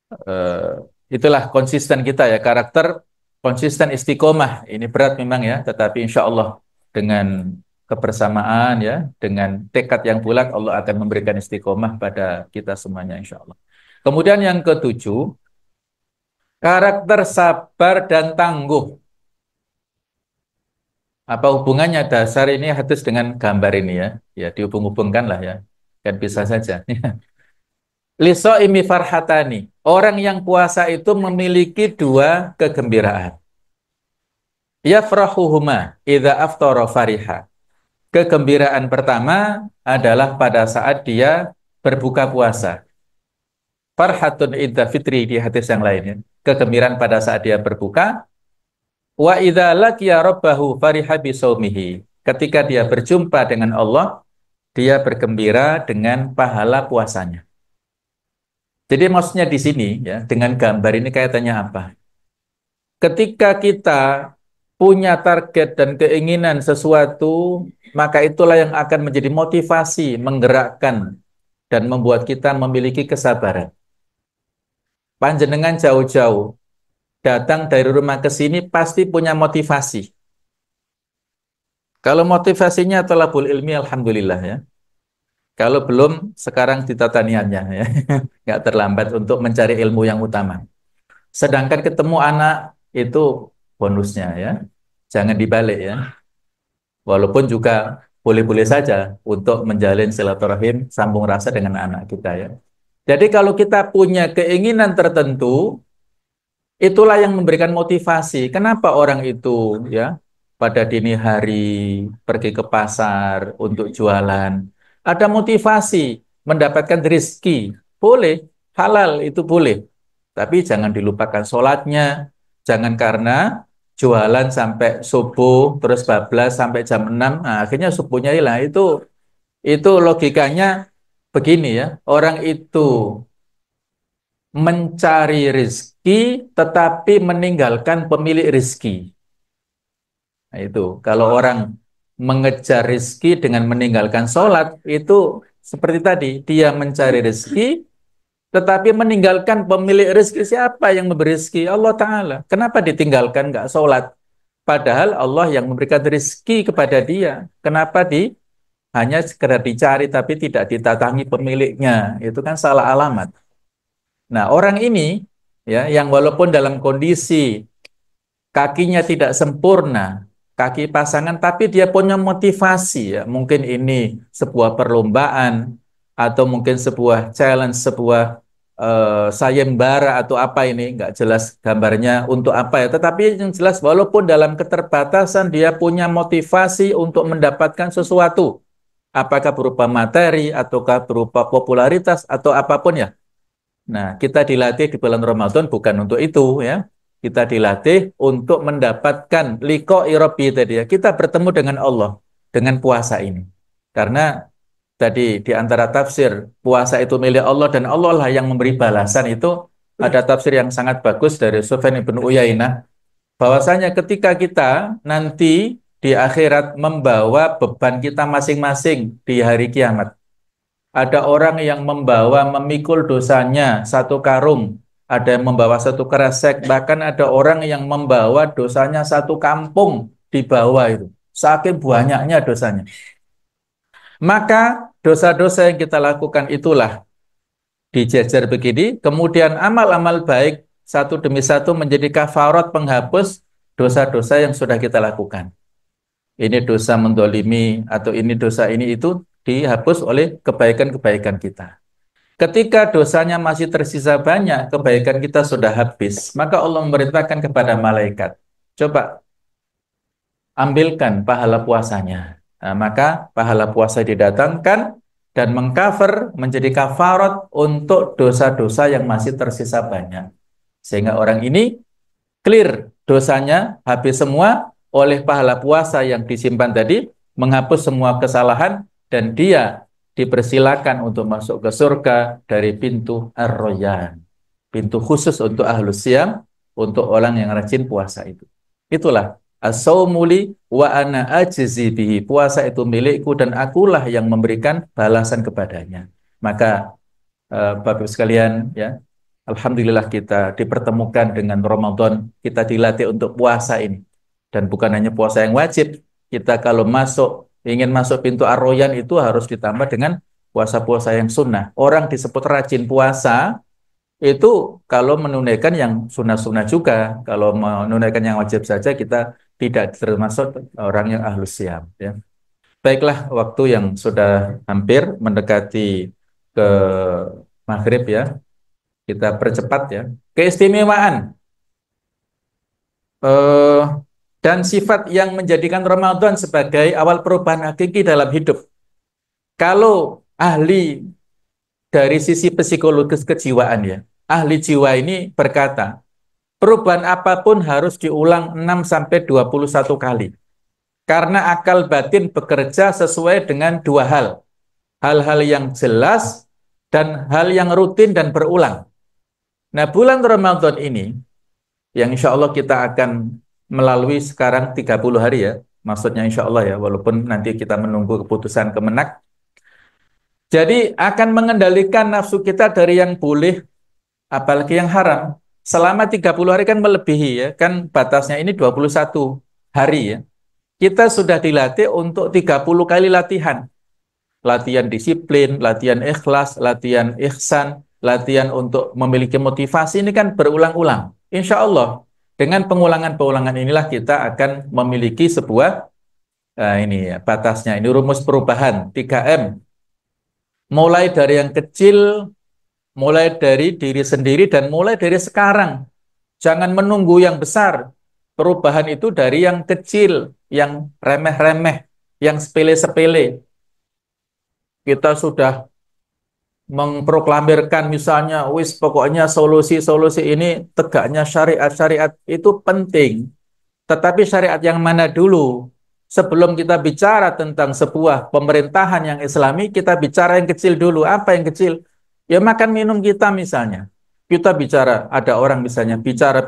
Eh, Itulah konsisten kita ya, karakter konsisten istiqomah. Ini berat memang ya, tetapi insya Allah dengan kebersamaan ya, dengan tekad yang bulat, Allah akan memberikan istiqomah pada kita semuanya insya Allah. Kemudian yang ketujuh, karakter sabar dan tangguh. Apa hubungannya dasar ini hadis dengan gambar ini ya? Ya dihubung-hubungkan lah ya, kan bisa saja. Liso imi farhatani. Orang yang puasa itu memiliki dua kegembiraan. Yafrahuhuma idza aftara fariha. Kegembiraan pertama adalah pada saat dia berbuka puasa. Farhatun idza fitri di hadis yang lainnya. Kegembiraan pada saat dia berbuka. Wa idza laqiya rabbahu fariha bisaumihi. Ketika dia berjumpa dengan Allah, dia bergembira dengan pahala puasanya. Jadi maksudnya di sini ya, dengan gambar ini kaitannya apa? Ketika kita punya target dan keinginan sesuatu, maka itulah yang akan menjadi motivasi, menggerakkan dan membuat kita memiliki kesabaran. Panjenengan jauh-jauh datang dari rumah ke sini pasti punya motivasi. Kalau motivasinya thalabul ilmi, alhamdulillah ya. Kalau belum, sekarang ditata niatnya ya. Nggak terlambat untuk mencari ilmu yang utama. Sedangkan ketemu anak itu bonusnya ya. Jangan dibalik ya. Walaupun juga boleh-boleh saja untuk menjalin silaturahim, sambung rasa dengan anak kita ya. Jadi kalau kita punya keinginan tertentu, itulah yang memberikan motivasi. Kenapa orang itu ya pada dini hari pergi ke pasar untuk jualan? Ada motivasi mendapatkan rezeki. Boleh, halal itu boleh. Tapi jangan dilupakan sholatnya. Jangan karena jualan sampai subuh, terus bablas sampai jam 6. Nah, akhirnya subuhnya hilang. Itu logikanya begini ya. Orang itu mencari rezeki tetapi meninggalkan pemilik rezeki. Nah, itu kalau orang mengejar rezeki dengan meninggalkan sholat, itu seperti tadi, dia mencari rezeki tetapi meninggalkan pemilik rezeki. Siapa yang memberi rezeki? Allah Ta'ala. Kenapa ditinggalkan nggak sholat? Padahal Allah yang memberikan rezeki kepada dia. Kenapa hanya sekedar dicari tapi tidak ditatangi pemiliknya? Itu kan salah alamat. Nah, orang ini ya yang walaupun dalam kondisi kakinya tidak sempurna, kaki pasangan, tapi dia punya motivasi ya. Mungkin ini sebuah perlombaan atau mungkin sebuah challenge, sebuah sayembara atau apa ini, nggak jelas gambarnya untuk apa ya. Tetapi yang jelas walaupun dalam keterbatasan dia punya motivasi untuk mendapatkan sesuatu, apakah berupa materi ataukah berupa popularitas atau apapun ya. Nah, kita dilatih di bulan Ramadan bukan untuk itu ya. Kita dilatih untuk mendapatkan liqa'i rabbi tadi ya. Kita bertemu dengan Allah dengan puasa ini. Karena tadi di antara tafsir puasa itu milik Allah dan Allah lah yang memberi balasan itu ada tafsir yang sangat bagus dari Sufyan ibn Uyainah bahwasanya ketika kita nanti di akhirat membawa beban kita masing-masing di hari kiamat. Ada orang yang memikul dosanya satu karung, ada yang membawa satu kresek, bahkan ada orang yang membawa dosanya satu kampung di bawah itu. Saking banyaknya dosanya. Maka dosa-dosa yang kita lakukan itulah dijejer begini, kemudian amal-amal baik satu demi satu menjadi kafarat penghapus dosa-dosa yang sudah kita lakukan. Ini dosa mendolimi atau ini dosa ini itu dihapus oleh kebaikan-kebaikan kita. Ketika dosanya masih tersisa banyak, kebaikan kita sudah habis, maka Allah memerintahkan kepada malaikat, coba ambilkan pahala puasanya. Nah, maka pahala puasa didatangkan dan mengcover menjadi kafarat untuk dosa-dosa yang masih tersisa banyak. Sehingga orang ini clear dosanya, habis semua oleh pahala puasa yang disimpan tadi, menghapus semua kesalahan, dan dia dipersilakan untuk masuk ke surga dari pintu Ar-Rayyan. Pintu khusus untuk ahlus siyam, untuk orang yang rajin puasa itu. Itulah as-saumuli wa ana ajzi bihi. Puasa itu milikku dan akulah yang memberikan balasan kepadanya. Maka Bapak Ibu sekalian ya, alhamdulillah kita dipertemukan dengan Ramadan, kita dilatih untuk puasa ini. Dan bukan hanya puasa yang wajib, kita kalau ingin masuk pintu Ar-Rayyan itu harus ditambah dengan puasa-puasa yang sunnah. Orang disebut rajin puasa itu kalau menunaikan yang sunnah-sunnah juga. Kalau menunaikan yang wajib saja kita tidak termasuk orang yang ahlus siyam ya. Baiklah, waktu yang sudah hampir mendekati ke maghrib ya. Kita percepat ya. Keistimewaan dan sifat yang menjadikan Ramadan sebagai awal perubahan hakiki dalam hidup. Kalau ahli dari sisi psikologis kejiwaan ya, ahli jiwa ini berkata, perubahan apapun harus diulang 6-21 kali. Karena akal batin bekerja sesuai dengan dua hal. Hal-hal yang jelas dan hal yang rutin dan berulang. Nah, bulan Ramadan ini, yang insya Allah kita akan melalui sekarang 30 hari ya, maksudnya insya Allah ya, walaupun nanti kita menunggu keputusan Kemenak. Jadi akan mengendalikan nafsu kita dari yang boleh, apalagi yang haram. Selama 30 hari kan melebihi ya, kan batasnya ini 21 hari ya. Kita sudah dilatih untuk 30 kali latihan. Latihan disiplin, latihan ikhlas, latihan ihsan, latihan untuk memiliki motivasi ini kan berulang-ulang. Insya Allah dengan pengulangan-pengulangan inilah kita akan memiliki sebuah ini ya, batasnya. Ini rumus perubahan 3M. Mulai dari yang kecil, mulai dari diri sendiri dan mulai dari sekarang. Jangan menunggu yang besar. Perubahan itu dari yang kecil, yang remeh-remeh, yang sepele-sepele. Kita sudah mengproklamirkan misalnya, wis pokoknya solusi-solusi ini tegaknya syariat-syariat itu penting. Tetapi syariat yang mana dulu? Sebelum kita bicara tentang sebuah pemerintahan yang islami, kita bicara yang kecil dulu. Apa yang kecil? Ya makan minum kita misalnya. Kita bicara, ada orang misalnya bicara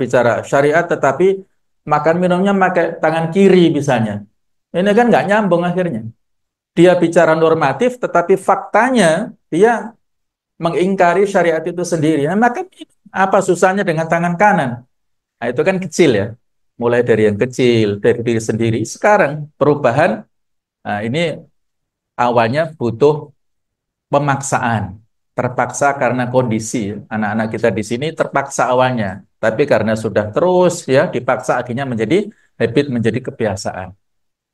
syariat tetapi makan minumnya pakai tangan kiri misalnya. Ini kan nggak nyambung akhirnya. Dia bicara normatif tetapi faktanya dia mengingkari syariat itu sendiri. Nah, maka apa susahnya dengan tangan kanan? Nah, itu kan kecil ya. Mulai dari yang kecil, dari diri sendiri. Sekarang perubahan, nah ini awalnya butuh pemaksaan. Terpaksa karena kondisi. Anak-anak kita di sini terpaksa awalnya. Tapi karena sudah terus ya dipaksa akhirnya menjadi habit, menjadi kebiasaan.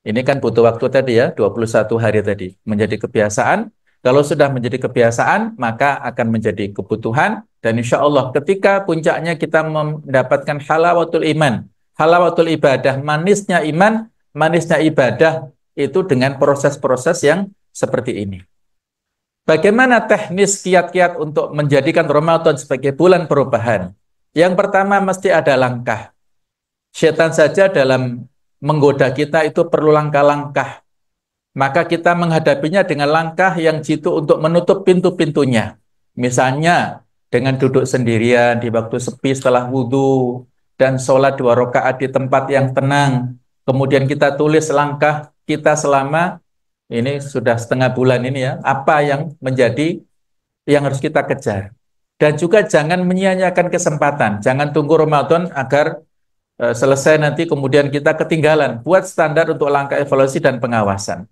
Ini kan butuh waktu tadi ya, 21 hari tadi. Menjadi kebiasaan. Kalau sudah menjadi kebiasaan, maka akan menjadi kebutuhan. Dan insya Allah ketika puncaknya kita mendapatkan halawatul iman, halawatul ibadah, manisnya iman, manisnya ibadah, itu dengan proses-proses yang seperti ini. Bagaimana teknis kiat-kiat untuk menjadikan Ramadan sebagai bulan perubahan? Yang pertama mesti ada langkah. Setan saja dalam menggoda kita itu perlu langkah-langkah. Maka kita menghadapinya dengan langkah yang jitu untuk menutup pintu-pintunya. Misalnya dengan duduk sendirian di waktu sepi setelah wudhu dan sholat 2 rakaat di tempat yang tenang. Kemudian kita tulis langkah kita selama ini sudah setengah bulan ini ya, apa yang menjadi yang harus kita kejar. Dan juga jangan menyia-nyiakan kesempatan. Jangan tunggu Ramadan agar selesai nanti kemudian kita ketinggalan. Buat standar untuk langkah evaluasi dan pengawasan.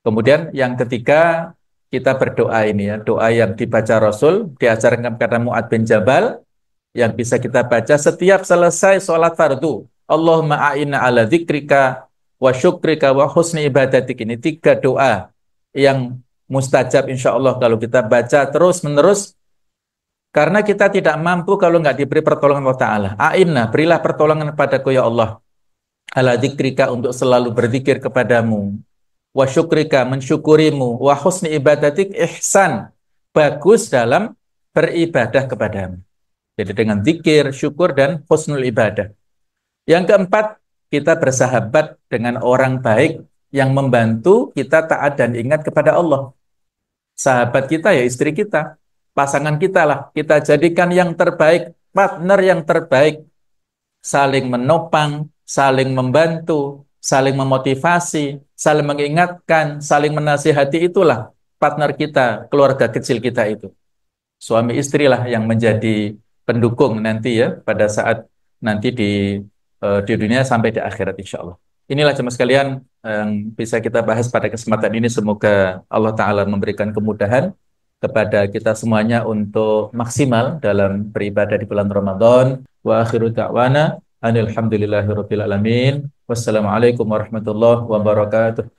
Kemudian yang ketiga, kita berdoa ini ya, doa yang dibaca Rasul, diajarkan kepada Mu'adz bin Jabal, yang bisa kita baca setiap selesai sholat fardu. Allahumma a'inna ala dzikrika wa syukrika wa husni ibadatik. Ini 3 doa yang mustajab insya Allah kalau kita baca terus-menerus, karena kita tidak mampu kalau nggak diberi pertolongan Allah Ta'ala. A'inna, berilah pertolongan kepadaku ya Allah, ala dzikrika, untuk selalu berzikir kepadamu, wa syukrika, mensyukurimu, wa husni ibadatik, ihsan, bagus dalam beribadah kepadamu. Jadi dengan zikir, syukur, dan husnul ibadah. Yang keempat, kita bersahabat dengan orang baik yang membantu kita taat dan ingat kepada Allah. Sahabat kita ya istri kita, pasangan kita lah, kita jadikan yang terbaik, partner yang terbaik, saling menopang, saling membantu, saling memotivasi, saling mengingatkan, saling menasihati, itulah partner kita, keluarga kecil kita itu. Suami istrilah yang menjadi pendukung nanti ya, pada saat nanti di dunia sampai di akhirat insya Allah. Inilah jemaah sekalian yang bisa kita bahas pada kesempatan ini. Semoga Allah Ta'ala memberikan kemudahan kepada kita semuanya untuk maksimal dalam beribadah di bulan Ramadan. Wa akhiru da'wana alhamdulillahirabbil alamin. Wassalamualaikum warahmatullahi wabarakatuh.